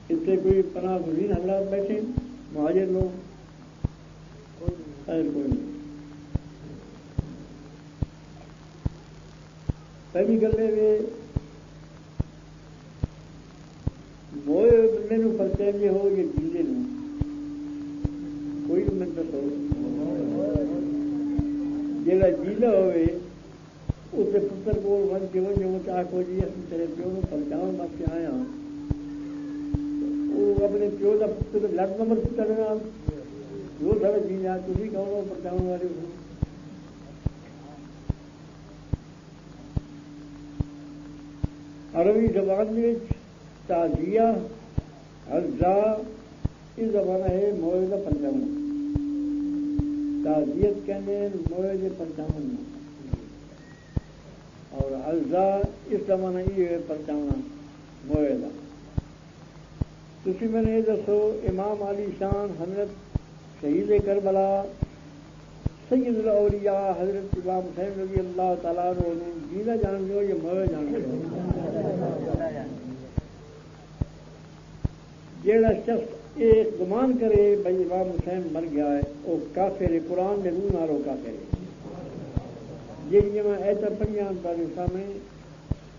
اس سے کوئی پناہ گزین حضرات بیٹھے مہاجر لوگ خیر کوئی نہیں. پہلی گل ہے موئے بندے نو پرچے جی ہو یا جیلے نو کوئی بھی من دسو. جہاں جیلا ہوئے اسے پتر کو من کے وہ جو آخو جی اصل تیرے پیو نو پرچاؤ واسطے آیا، وہ اپنے پیو کا پتر لٹ نمبر پتر وہ سارے جی آ تھی کہو پرچاؤ والے ہو. عربی زبان میں تعزیہ عرضا یہ زبان ہے موئے کا پرچاؤں. تعزیت کہنے موئے کے پرچاؤں اور عرضا اس زمانہ یہ ہے پرچاؤں موئے کا. تھی میں نے یہ دسو امام علی شان حضرت شہید کربلا سید الاولیاء حضرت امام حسین رضی اللہ تعالیٰ نے جیلا جان لو یہ موئے جان لو. جیڑا شخص ایک گمان کرے بھائی امام حسین مر گیا ہے وہ کافر ہے، قرآن میں روح نارو کافر ہے. یہ میں ایسا پڑھیاں تاکہ سامنے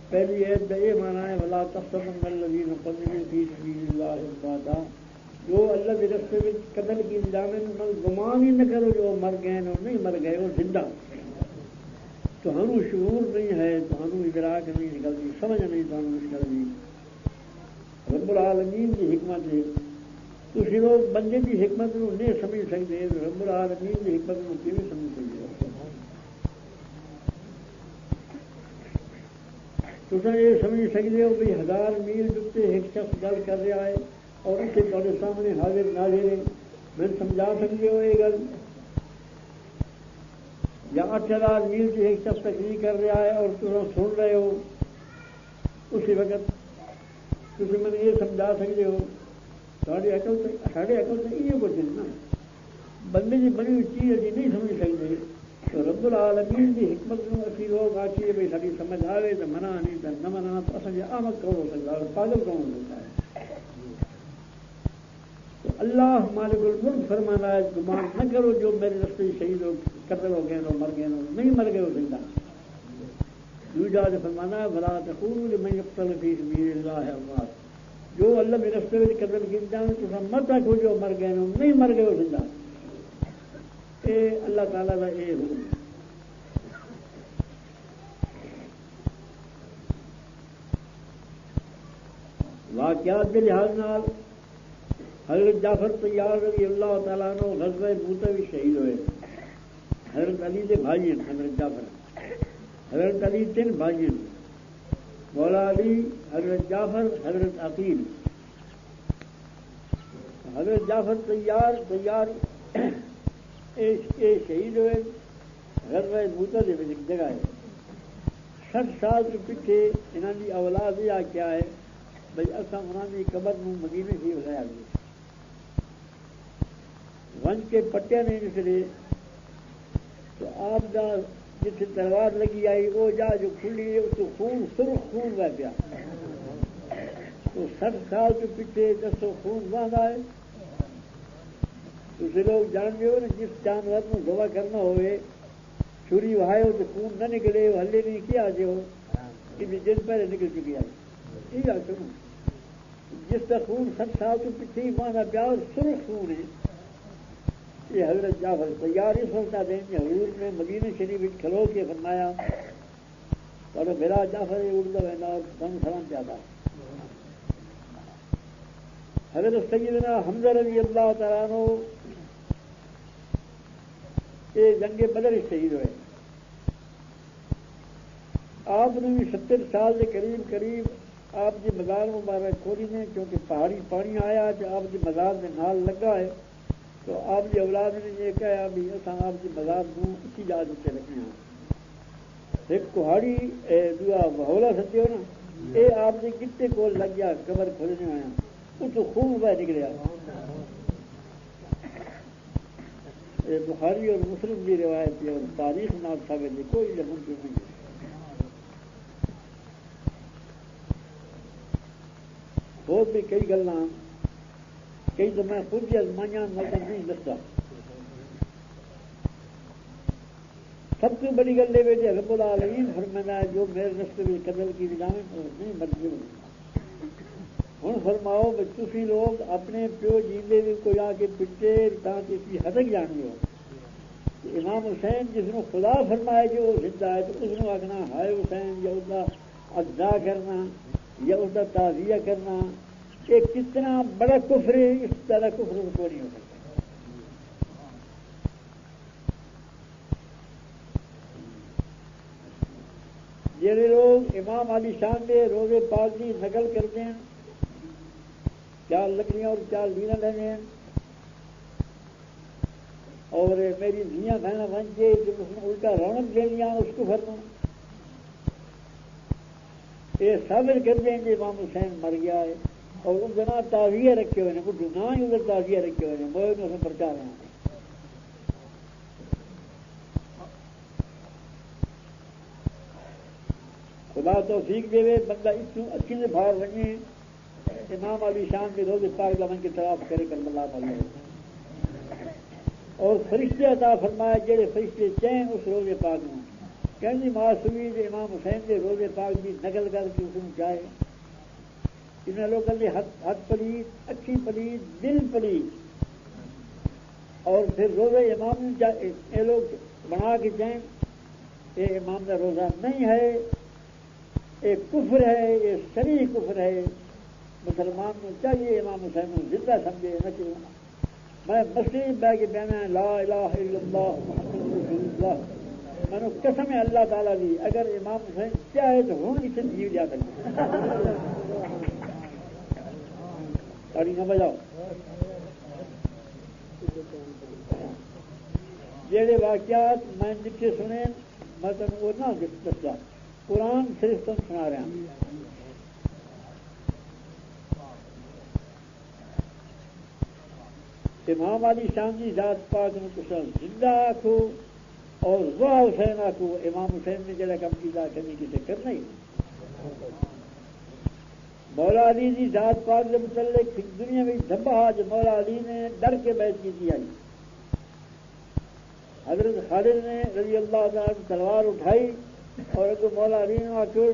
پہلی عید یہ مانا ہے ولا تحسبن الذین قتلوا فی سبیل اللہ امواتا، جو اللہ کے رستے میں قتل کی جامن من گمان ہی نہ کرو جو مر گئے اور نہیں مر گئے وہ زندہ. تو ہم شعور نہیں ہے، تو ہم ادراک نہیں نکلتی، سمجھ نہیں تو ہم نکلتی. رب العالمین کی حکمت ہے. تھی لوگ بندے کی حکمت کو نہیں سمجھ سکتے، رب العالمین کی حکمت کو کیوں سمجھ سکتے. تو یہ سمجھ سکتے ہو بھائی 1000 میل جتے ایک شخص گل کر رہا ہے اور اسے تھوڑے سامنے حاضر ناظر ہے، میں سمجھا سکتے ہو یہ گل. یا 8000 میل سے ایک شخص تقریر کر رہا ہے اور تم سن رہے ہو، اسی وقت تھی میں یہ سمجھا سکتے ہو. ساڑھے عقل سے یہ کچھ نا بندے کی بنی ہوئی چیز ابھی نہیں سمجھ سکتے. تو رب العالمین کی حکمت میں اسی لوگ آتی بھائی ساری سمجھ آئے تو منع نہیں تو نہ منع تو اصل آمد کون ہو سکتا ہے، پاگل کون ہو سکتا ہے. تو اللہ مالک الملک فرمانا ہے گمان نہ کرو جو میرے رستے شہید ہو قتل ہو گئے مر گئے نہیں مر گئے ہو سکتا. دوجا فرمانا ہے ولا تقولوا لمن يقتل في سبيل الله اموات، جو اللہ کے رستے میں قتل کی جان تو مت رکھو جو مر گئے نہیں مر گئے ہو سکتا. اے اللہ تعالیٰ کا اے حکم. واقعات کے لحاظ نال حضرت جعفر طیار رضی اللہ تعالیٰ عنہ غزوہ موتا بھی شہید ہوئے. حضرت علی کے بھائی حضرت جعفر، حضرت علی 3 بھائی، مولا علی، حضرت جعفر، حضرت عقیل. حضرت جعفر طیار شہید ہوئے غزوہ موتا کے ایک جگہ ہے. 60 سال کے پیچھے انہوں کی اولاد یہ کیا ہے بھائی اصا انہوں کی قبر مدینے سے بلایا گیا. ونج کے پٹیا نہیں نکلے تو آپ کا جتنے تلوار لگی آئی وہ جا جو کھلی ہے تو خون سرخ خون رہ گیا. تو 60 سال کے پیچھے دسو خون باندھ آئے. دوسرے لوگ جان دو نا جس جانور کو ذبح کرنا ہوئے چھری وہائے ہو تو خون نہ نکلے ہلے نہیں کیا جو کہ جن پہلے نکل چکی ہے یہ سنو جس کا خون 7 سال کے پیچھے ہی مانا پیا اور سرخ خون ہے یہ حضرت جعفر تیار اس وقت دیں کہ حضور نے مدینہ شریف کھلو کے فرمایا اور میرا جعفر اردو سلام پیادا حضرت سیدنا حمزہ رضی اللہ تعالیٰ عنہ یہ جنگ بدر شہید ہوئے آپ نے بھی 70 سال کے قریب آپ کی مزار مبارک کھولی نے کیونکہ پہاڑی پانی آیا کہ آپ کی مزار میں نال لگا ہے تو آپ کی اولاد نے یہ کہا بھی اصل آپ کی مزار کو اسی جگہ سے رکھنا ایک کہاڑی دعا ہولا سچے ہو نا یہ آپ نے کتنے کو لگ گیا قبر کھولنے آیا وہ تو خوب بہ نکلیا بخاری اور مسلم کی روایت ہے اور تاریخ نام ثابت ہے کوئی لمن تو نہیں ہے اور بھی کئی گلاں کئی تو میں خود ہی ازمائیاں نظر نہیں دستا سب سے بڑی گل یہ بیٹے رب العالمین فرمانا جو میرے رستے میں قدر کی نظام نہیں مرضی ہوں فرماؤ تھی لوگ اپنے پیو جیندے بھی کوئی آ کے پٹے تاکہ اس کی حدک جان لو امام حسین جس نے خدا فرمایا کہ وہ زندہ ہے تو اس نے آخنا ہائے حسین یا اس کا اجزا کرنا یا اس کا تعزیہ کرنا کہ کتنا بڑا کفر ہے اس طرح کفر کو نہیں ہو سکتا جڑے لوگ امام علی شان کے روزے پاک کی نقل کرتے ہیں 4 لکڑیاں اور 4 لینا لینے ہیں اور میری دھیاں بہنا بن کے جو اس نے الٹا رونق دے دیا اس کو فرما یہ ثابت کر دیں کہ امام حسین مر گیا ہے اور ان دنوں تعزیہ رکھے ہوئے ہیں وہ نہ ہی ادھر تعزیہ رکھے ہوئے ہیں موئے میں پرچار ہیں خدا توفیق دے بندہ اتنی اچھی سے باہر بنے امام علی شان کے روز پاک لمن کی طرف کرے کر اللہ علیہ اور فرشتے عطا فرمایا جڑے فرشتے چین اس روز پاک میں کہنی معصومی جو امام حسین کے روز پاک کی نقل کر کے اس میں چاہے انہیں لوگوں نے حد پلید اچھی پلید دل پلید اور پھر روزہ امام یہ لوگ بنا کے چاہیں یہ امام کا روزہ نہیں ہے یہ کفر ہے یہ شرعی کفر ہے مسلمان کو چاہیے امام حسین کو زندہ سمجھے نہ کہ میں مسلم بہ کے بیان لا الہ الا اللہ محمد رسول اللہ میں نے قسم ہے اللہ تعالیٰ دی اگر امام حسین چاہے تو ہوں اسے جیو جا سکتے تاڑی نہ بجاؤ جڑے واقعات میں لکھے سنے میں تمہیں وہ نہ دستا قرآن صرف تم سنا رہا ہوں امام علی شان کی ذات پاک نے کچھ زندہ آخو اور وہ حسین آخو امام حسین نے جڑا کم کی کرنے کی چکر نہیں مولا علی کی ذات پاک کے متعلق دنیا میں دھبا جو مولا علی نے ڈر کے بیعت کی آئی حضرت خالد نے رضی اللہ تعالیٰ تلوار اٹھائی اور اگر مولا علی نے آ کر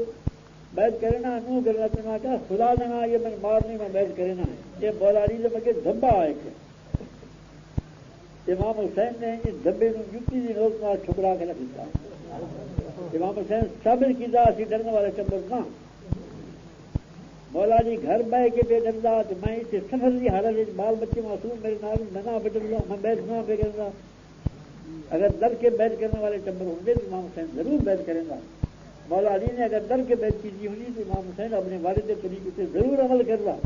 بیعت کرنا نو کرنا تو میں کہا خدا دینا یہ میں مارنے میں بیعت کرنا ہے یہ مولا علی سے مجھے دھبا آئے کہ امام حسین نے اس دھبے کو جتی کی نوک میں ٹھکرا کے نہ دیتا امام حسین صبر کی اسی ڈرنے والے چمبر نہ مولا جی گھر بہ کے بے ڈردا تو میں اسے سفر کی حالت بال بچے معصوم میرے نام میں نہ بدل لوں میں بیت نہ پہ کروں گا اگر ڈر کے بیت کرنے والے چمبر ہوں گے تو امام حسین ضرور بیت کریں گا مولا علی نے اگر ڈر کے بیت کی ہونی تو امام حسین اپنے والد طریقے سے ضرور عمل کر رہا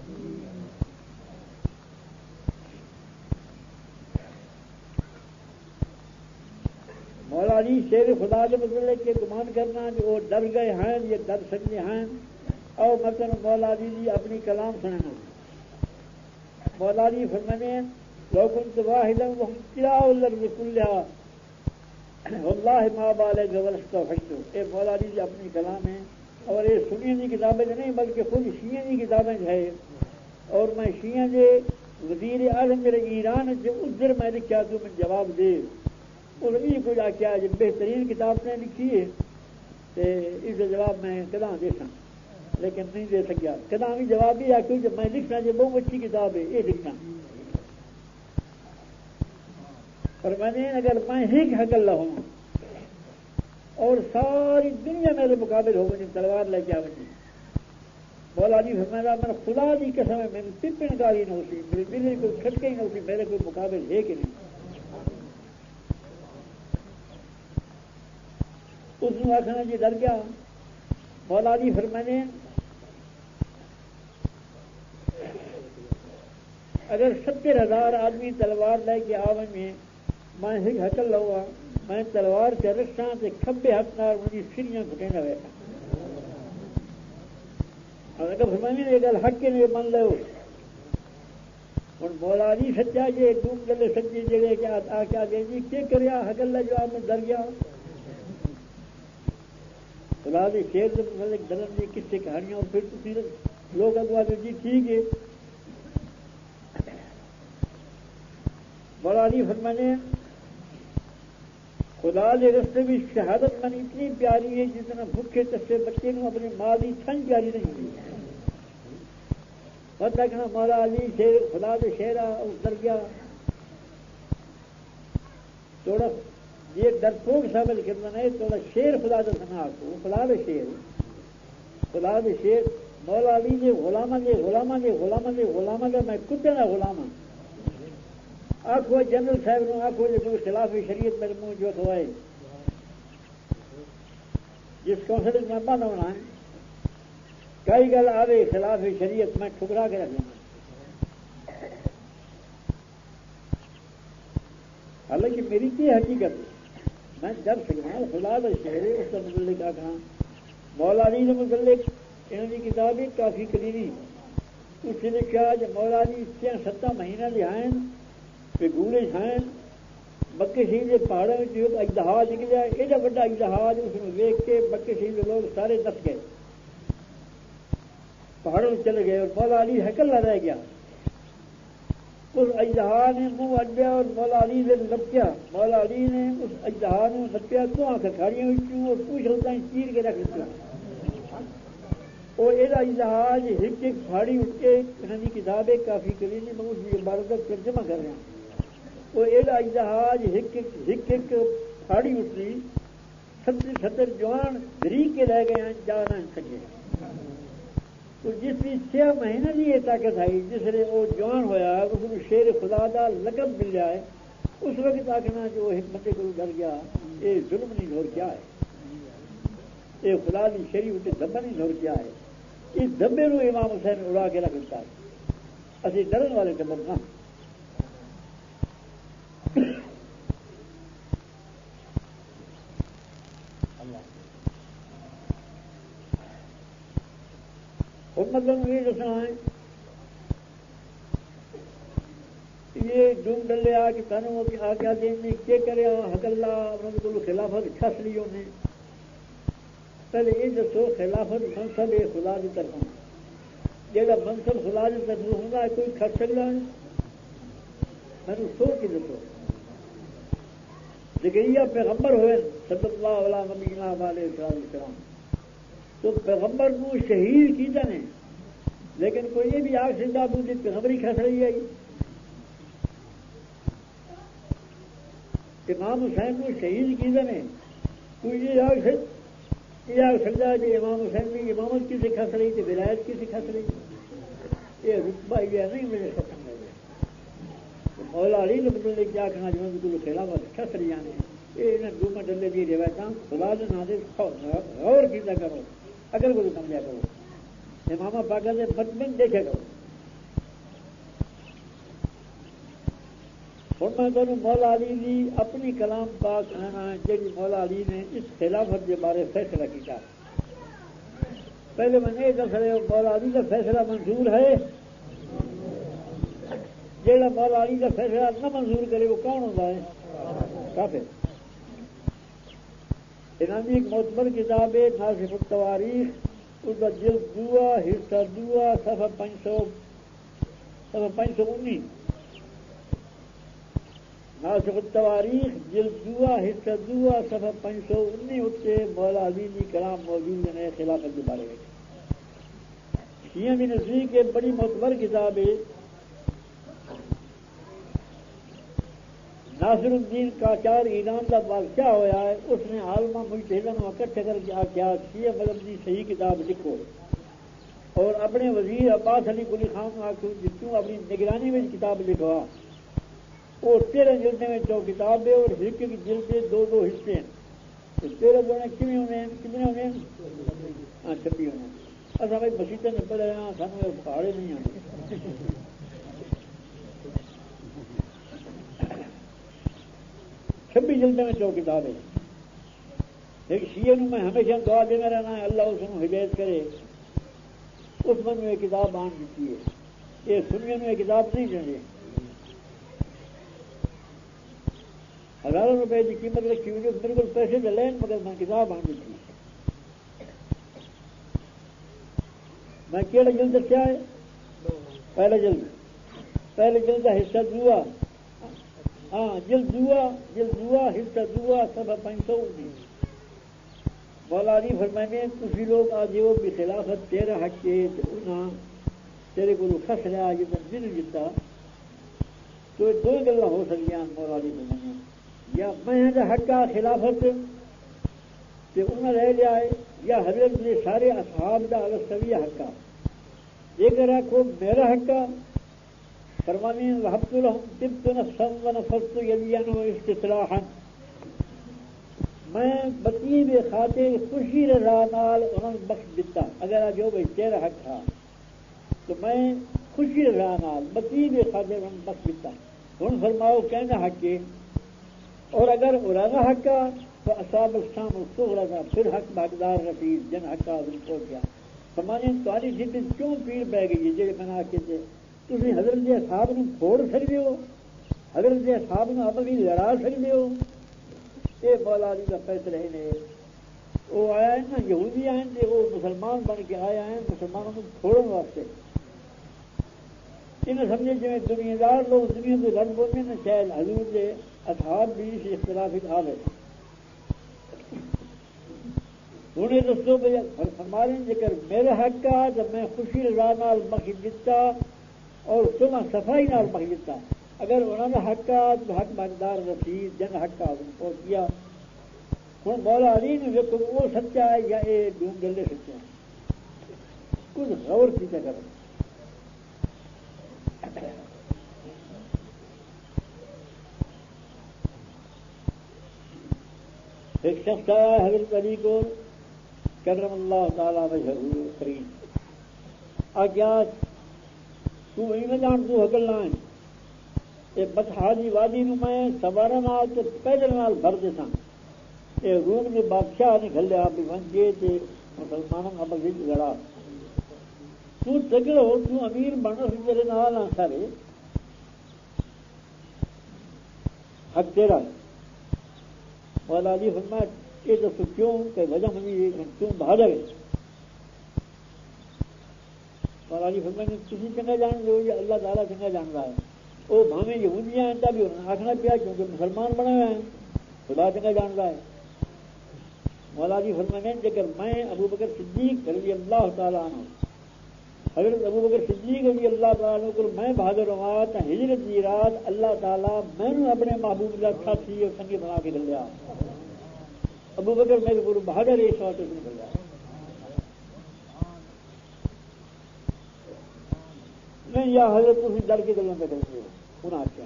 مولا علی شیر خدا کے متعلق کے گمان کرنا کہ وہ ڈر گئے ہیں یہ ڈر سکتے ہیں اور مثلا مولا علی جی اپنی کلام سنانا مولا علی فرمانے لوکن واحدا وهم تلاء الارض كلها والله ما بالغ ولستفشت اے مولا علی جی اپنی کلام ہے اور یہ سنی کی کتابیں نہیں بلکہ خود شیعہ کی کتابیں ہے اور میں شیعہ کے وزیر اعظم میرے ایران جو ادھر میں نے کیا تو میں جواب دے اور یہ کچھ کیا جو بہترین کتاب نے لکھی ہے اس کا جواب میں کداں دے سا لیکن نہیں دے سکیا. کداں بھی جواب بھی آ کیونکہ میں لکھنا جو بہت اچھی کتاب ہے یہ لکھنا. پر میں نے اگر میں ہی حقل رہوں اور ساری دنیا میرے مقابل ہو گئی تلوار لے کے آئی مولا علی فرمایا میں خدا کی قسم ہے میری پپن کاری نہ ہوتی میری دل کوئی کھٹکے ہی نہ ہوتی میرے کوئی مقابل ہے کہ نہیں. اس نے آخنا جی ڈر گیا. مولا علی فرمانے اگر 70,000 آدمی تلوار لے کے آون میں ایک حقل لوا میں تلوار سے رکھا تو کھبے ہاتھ نال مجھے سیڑیاں گھٹے نہ بیٹھا. اور اگر فرمانے یہ گل حق کے لیے من لو ہوں مولا علی سچا جی ڈوم گلے سچے جڑے کیا گئے جی کیا کریا حقل لا جواب میں ڈر گیا. خدا دے شیر مطلب ڈرن کی کس سے کہانیاں اور پھر تھی لوگ اگوا دے جی ٹھیک ہے. مولا علی فرمانے خدا کے رستے میں شہادت من اتنی پیاری ہے جتنا بھوکے چسے بچے کو اپنے ماں کی چھن پیاری نہیں ہوئی. بتا کہنا مولا علی شیر خدا کے شیرا اتر گیا تھوڑا یہ ڈرپوک ثابت کرنا ہے تھوڑا شیر خدا کا سنا کو خدا کے شیر مولا علی کے غلامہ دے میں کتے کا غلام ہوں. آخو جنرل صاحب نو آخو جو کوئی خلاف شریعت میرے منہ جو کھوائے جس کونسل میں بند ہونا ہے کئی گل آوے خلاف شریعت میں ٹھکرا کے رکھ لینا. حالانکہ میری کی حقیقت میں ڈر سکتا ہوں خدا کا شہر ہے اس کا متعلق آخنا. مولا علی کے متعلق انہوں کی کتاب کافی کلیری اس نے لکھا جو مولا علی 6-7 مہینہ لہائیں گولے ہیں مکے شہید کے پہاڑوں میں ایک اجتہاد نکلیا ایڈا بڑا اجتہاد اس میں ویک کے مکے شہید کے لوگ سارے نس گئے پہاڑوں میں چلے گئے اور مولا علی حقل رہ گیا. اس اجتہاد نے منہ اڈیا اور مولا علی نے لپکیا. مولا علی نے اس اجتہاد میں لپیا تو آنکھ کھاڑیاں ہوئی اور پوچھ ہوتا ہے چیر کے رکھ دیا. اور یہ اجتہاد ایک پہاڑی اٹھ کے انہوں کی کتاب ہے کافی کلیری میں اس کی عبارت کا ترجمہ کر رہے ہیں. وہ ایڈا اجتہاد ایک پھاڑی اٹھی 70 جوان دری کے رہ گئے ہیں جا نہ سکے. تو جس بھی 6 مہینے کی یہ طاقت آئی جس نے وہ جوان ہویا اس کو شیر خدا کا لقب مل جائے اس وقت آخنا جو وہ حکمت کو ڈر گیا یہ ظلم نہیں دور کیا ہے یہ خدا کی شری اتنے دبا نہیں دور کیا ہے. اس دبے کو امام حسین اڑا کے رکھ دیتا ہے. اسی ڈرن والے ٹبر نہ مطلب یہ دسنا ہے یہ ڈوم ڈلے آ کے تنوں آ کے دیں کیا کرے حق اللہ انہوں کو خلافت کھس لی انہیں. پہلے یہ دسو خلافت منصب ہے خدا کی طرف جہاں منصب خدا کی طرف ہوں کوئی کھس سکتا ہے میں نے سوچ کے دسو. زکریا پیغمبر ہوئے صلی اللہ علیہ نبینا علیہ السلام تو پیغمبر کو شہید کیتا نے لیکن کوئی یہ بھی آگ زندہ بوجھ پیغمبری کھس رہی ہے. امام حسین کو شہید کیتا نے کوئی یہ آگ سکتا ہے کہ امام حسین کی امامت کی سے کھس رہی تھی ولایت کی سے کھس رہی یہ رتبہ یہ نہیں مجھے ختم ہو گیا. مولا علی نے مطلب کیا کہنا جو بالکل خلافت کھس رہی ہیں یہ ڈوما ڈلے کی روایتاں خدا نے نازل غور کیتا کرو اگر کوئی سمجھا کرو امام پاکہ سے مطمئن دیکھا کرو. ہوں میں تمہیں مولا علی کی اپنی کلام پاک کہنا ہے جی مولا علی نے اس خلافت کے بارے فیصلہ کیا. پہلے میں نے یہ دس رہے مولا علی کا فیصلہ منظور ہے جہاں مولا علی کا فیصلہ نہ منظور کرے وہ کون ہوتا ہے کافر. انہوں ایک معتبر کتاب ہے ناصف التواریخ اس کا جلد 2 حصہ 2 صفحہ 519 ناسخ التواریخ جلد 2 حصہ 2 صفحہ 519 اتنے مولا علی کی کلام موجود ہیں خلافت کے بارے میں. شیعہ کی نزدیک ایک بڑی معتبر کتاب ہے. ناصر الدین قاچار ایران کا بادشاہ ہوا ہے. اس نے عالمہ مجتہدوں اکٹھے کر کے آخیا شیعہ مذہب کی صحیح کتاب لکھو اور اپنے وزیر عباس علی قلی خان کو آخو جتوں اپنی نگرانی میں کتاب لکھوا. وہ 13 جلدیں میں 2 کتاب ہے اور ایک ایک جلد کے 2 حصے ہیں. 13 جو کتنے ہونے ہیں 26 ہونے. اصل بھائی مسیطیں نے پڑھے ہیں سانو پہاڑے نہیں آتے. 26 جلدیں میں 2 کتاب ہے. ایک شیعہ نو میں ہمیشہ دعا دینا رہنا ہے اللہ اس کو ہدایت کرے. اس من میں کتاب آن دیتی ہے. یہ سنیوں میں کتاب نہیں چاہیے. ہزاروں روپے کی قیمت رکھی ہوئی میرے کو پیسے تو لین مگر میں کتاب آن دیتی. میں کیڑا جلد کیا ہے پہلا جلد حصہ 2 جلد 2 حصہ 2 صفحہ 519. مولا علی فرمانے کسی لوگ آ جاؤ بھی خلافت تیرا حق کے انہاں تیرے کو خس رہا جتنا دل جتا تو 2 گلا ہو سکتی ہیں. مولا علی فرمانے یا میں حق کا خلافت کہ انہیں رہ لیا ہے یا حضرت نے سارے اصحاب کا السویہ حق کا ایک رکھو میرا حق کا. فرمانے وحبت لهم طبت نفسا ونفضت يديا واستطلاحا. میں بطیب خاطر خوشی رضا نال انہوں نے بخش دیتا. اگر جو بھائی تیرا حق تھا تو میں خوشی رضا نال بطیب خاطر انہوں نے بخش دیتا. ہوں فرماؤ کہنا حق ہے اور اگر ارانا حق کا تو اصاب الشام الصغرى کا پھر حق باقدار رفیق جن حق کا ہو گیا. فرمانے تمہاری زندگی کیوں پیر بہ گئی ہے جی بنا کے تھی حضرت کے اصحاب کو پھوڑ سکتے ہو حضرت کے اصحاب کو اپنی لڑا سکتے ہو. یہ مولا علی کا فیصلہ ہے. وہ آیا ہے نا یہودی آئے تھے وہ مسلمان بن کے آیا ہے مسلمانوں کو چھوڑنے واسطے. انہیں سمجھے جی دنیا دار لوگ دنیا کو لڑ بولنے نہ شاید حضور کے اصحاب بھی سے اختلاف آ گئے. انہیں دوستوں ہمارے ذکر میرے حق کا جب میں خوشی رضا نال بخش دیتا اور تم صفائی نال بخش دیتا. اگر انہوں نے حق کا تو حق باقدار رسید جن حق کا پہنچ گیا. ہوں مولا علی نے دیکھو وہ سچا ہے یا یہ ڈوم گلے سچے ہیں. کچھ غور کی کرو. ایک شخص آیا حضرت علی کو کرم اللہ تعالیٰ وجہہ کریم آگیا تو ہی میں جان تو حقل نہ ہے. یہ بطحالی وادی نو میں سوارا نال تو پیدل نال بھر دیتا. یہ روم کے بادشاہ نے گھل لیا بھی بن گئے تھے مسلمانوں کا مزید لڑا. تو تگڑ ہو تو امیر بنو سے میرے نال نہ سارے حق تیرا ہے. مولا علی فرمایا یہ تو کیوں کہ وجہ مجھے کیوں بہادر ہے. مولا علی فرمایا تھی چنگا جان دو یا اللہ تعالیٰ چنگا جان رہا ہے. وہ بھاویں یہودیاں ہیں تب بھی آخنا پیا کیونکہ مسلمان بنے ہوئے ہیں خدا چنگا جان رہا ہے. مولا علی فرمانے کہ میں ابو بکر صدیق رضی اللہ تعالیٰ عنہ حضرت ابو بکر صدیق رضی اللہ تعالیٰ عنہ کو میں بہادر ہوا تو ہجرت کی رات اللہ تعالیٰ میں نے اپنے محبوب اللہ ساتھی اور سنگی بنا کے لیا. ابو بکر میرے کو بہادر اس وقت نہیں کر لیا. نہیں یا حضرت اسی ڈر کے گلوں میں ڈرتے ہو انہیں آخیا.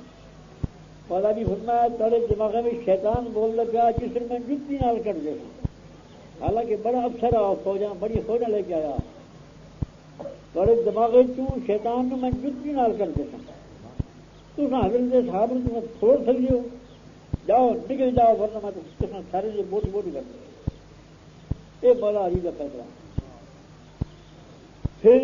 مولا علی فرمایا تھوڑے دماغ میں شیطان بول لگا جس میں جتنی نال کٹ دے. حالانکہ بڑا افسر آ فوجاں بڑی فوجاں لے کے آیا تھوڑے دماغ شیطان میں جتنی نال کر دیتا. تو حضرت صاحب تم چھوڑ سکتے ہو جاؤ نکل جاؤ ورنہ میں تو سارے سے موٹی موٹی کر دے. یہ مولا علی کا فیصلہ. پھر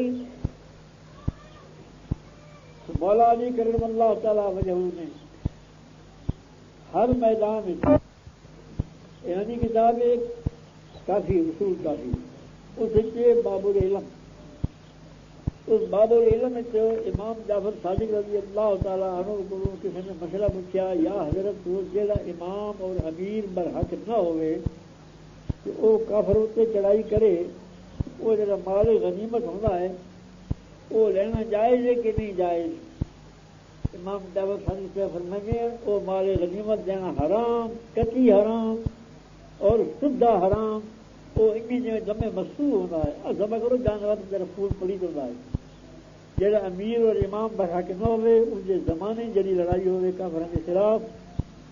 مولا علی کرم اللہ تعالیٰ وجہ نے ہر میدان میں یعنی کتاب ایک کافی اصول کافی اس باب العلم اس باب العلم امام جعفر صادق رضی اللہ تعالیٰ عنہ کو کسی نے مسئلہ پوچھا، یا حضرت وہ جیڑا امام اور امیر برحق نہ ہوئے کہ وہ کافر اتنے چڑھائی کرے، وہ جڑا مال غنیمت ہوتا ہے وہ لینا جائز ہے کہ نہیں جائز؟ امام جعفر صادق سے فرمائیں وہ مال غنیمت دینا حرام، قطعی حرام اور سدھا حرام، وہ ان جو دمے مسئول ہوتا ہے، جمع کرو جانور میرا پھول پڑی ہوتا ہے، جڑا امیر اور امام برحق نہ ہوئے ان کے زمانے جڑی لڑائی ہوئے کافروں کے خلاف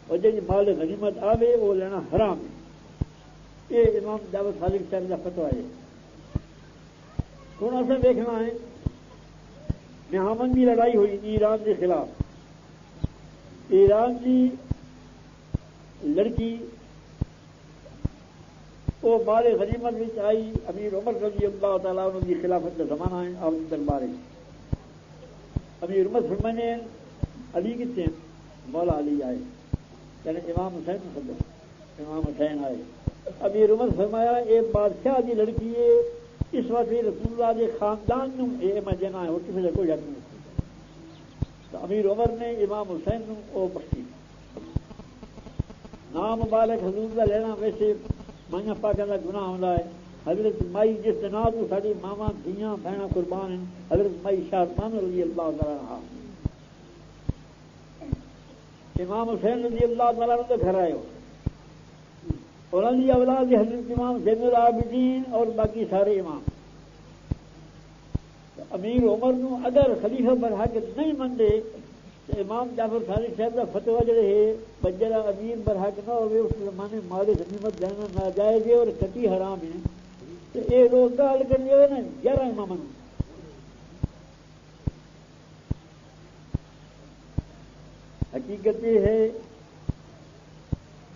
اور جی مال غنیمت آوے وہ لینا حرام ہے۔ یہ امام جعفر صادق صاحب کا فتویٰ ہے۔ ہوں اصل دیکھنا ہے نہامن کی لڑائی ہوئی ایران کے خلاف، ایران کی لڑکی وہ مال غنیمت میں آئی، امیر عمر رضی اللہ تعالیٰ عنہ کی خلافت کا زمانہ ہے، آپ دربار ہے، امیر عمر فرمانے علی کتنے مولا علی آئے، یعنی امام حسین مقدم امام حسین آئے، امیر عمر فرمایا ایک بادشاہ کی لڑکی ہے، اس وقت رسول اللہ کے خاندان میں دینا ہے، کسی سے کوئی حق نہیں، تو امیر عمر نے امام حسین کو بخشی۔ نام مبارک حضور کا لینا ویسے مائیاں پاکوں کا گناہ ہوتا ہے، حضرت مائی جس دن تو ساری ماواں دھیاں بہناں قربان ہیں، حضرت مائی شاہدمان رضی اللہ تعالیٰ عنہ، امام حسین رضی اللہ تعالیٰ عنہ گھر آئے ہو، اور ان کی اولاد حضرت امام زین العابدین اور باقی سارے امام۔ امیر عمر نو اگر خلیفہ برحق نہیں مندے تو امام جعفر صادق صاحب کا فتویٰ جڑے ہے بجرا امیر برحق نہ ہوئے اس زمانے مال غنیمت دینا ناجائز ہے اور قطعی حرام ہے، تو یہ لوگ گال کر لیا نا 11 امام۔ حقیقت یہ ہے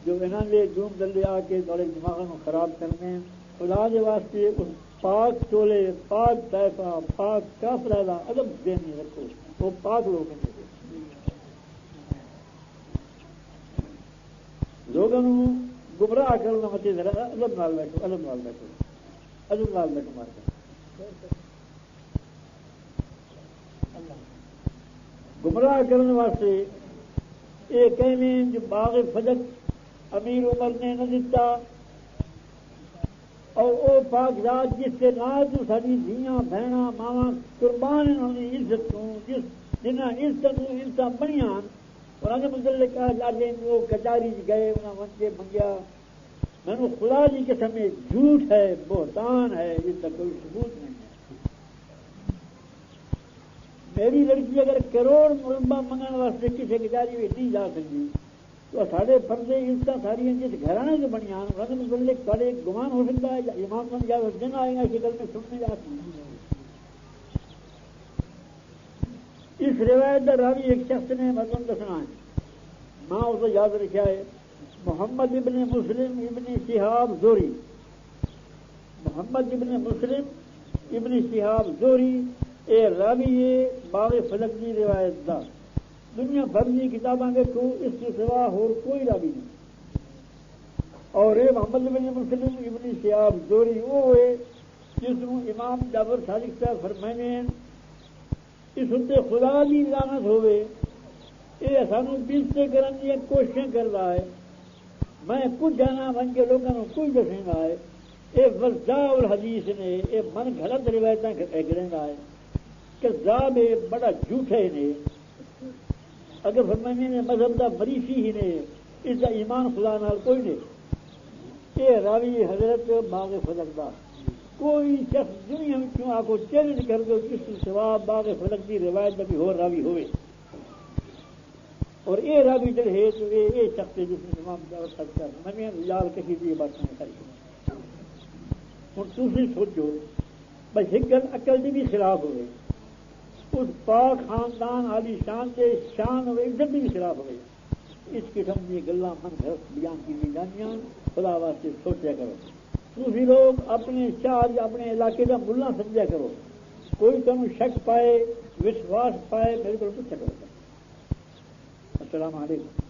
جو انہوں نے جوم دلے آ کے تھوڑے دماغوں کو خراب کرنے، خدا کے واسطے اس پاک چولے پاک طائفہ پاک کافر کا ادب دین رکھو، وہ پاک لوگ ہیں، لوگوں گمراہ کرنا مچے ذرا ادب نال بیٹھو، ادب نال بیٹھو، ادب نال بیٹھو مار کر گمراہ کرنے واسطے یہ کہنے جو باغ فجق امیر عمر نے نہ دیتا، اور وہ پاک ذات جس کے نام تو ساری دھیاں بہناں ماواں قربان انہوں نے عزت کو جس جنہیں عزت بنیاں اور آگے متعلق کہا جاتے ہیں وہ کچہری گئے انہیں من کے منگیا، میں نے خدا جی قسم میں جھوٹ ہے، بہتان ہے، اس کا کوئی ثبوت نہیں ہے۔ میری لڑکی اگر کروڑ مربع منگنے واسطے کسی کچہری میں نہیں جا سکتی تو سارے پردے عزت ساری جس گھرانے سے بنیا انہیں متعلق سارے ایک گمان ہو سکتا ہے، امام بن جائے دن آئے گا شکل میں سننے جا سکتی۔ اس روایت کا راوی ایک شخص نے مطلب دسنا ہے، ماں اسے یاد رکھا ہے، محمد ابن مسلم ابن شہاب زہری، محمد ابن مسلم ابن شہاب زہری اے راوی ہے باغ فلک کی روایت دا، دنیا بھر کی کتاباں دیکھو اس کے سوا اور کوئی راوی نہیں، اور اے محمد ابن مسلم ابن شہاب زہری وہ ہے جس کو امام جعفر صادق صاحب فرمانے اس اتنے خدا کی لعنت ہوئے، یہ سانو بیزتے کرنے کی کوششیں کر رہا ہے، میں کچھ جانا بن کے لوگوں کو کچھ دسیں گا ہے، یہ وضاء الحدیث نے یہ من غلط روایتیں کریں گا ہے کہ ذاب بڑا جھوٹے نے، اگر فرمانے نے مذہب کا مریفی ہی نے اس کا ایمان خدا نال کوئی نہیں، یہ راوی حضرت باغ فلک دا کوئی شخص دنیا میں کیوں آپ کو چیلنج کر دو اس کے سوا باغ فلک کی روایت میں بھی ہو راوی ہوئے، اور یہ راوی جڑے ہے تو یہ شخص ہے جس نے امام جعفر صادق صاحب میں یاد کسی بھی بات نہیں کری۔ ہوں دوسری سوچو بس ایک گل عقل کی بھی خلاف ہوئے، اس پاک خاندان عالی شان کے شان ہوئے عزت بھی خلاف ہوئے، اس قسم کی گلاں من گھر بیان کی جانیاں خدا واسطے سوچا کرو، دوسری لوگ اپنے شاہ اپنے علاقے کا ملا سمجھا کرو، کوئی تمہیں شک پائے وشواس پائے میرے کو پوچھا کرو۔ السلام علیکم۔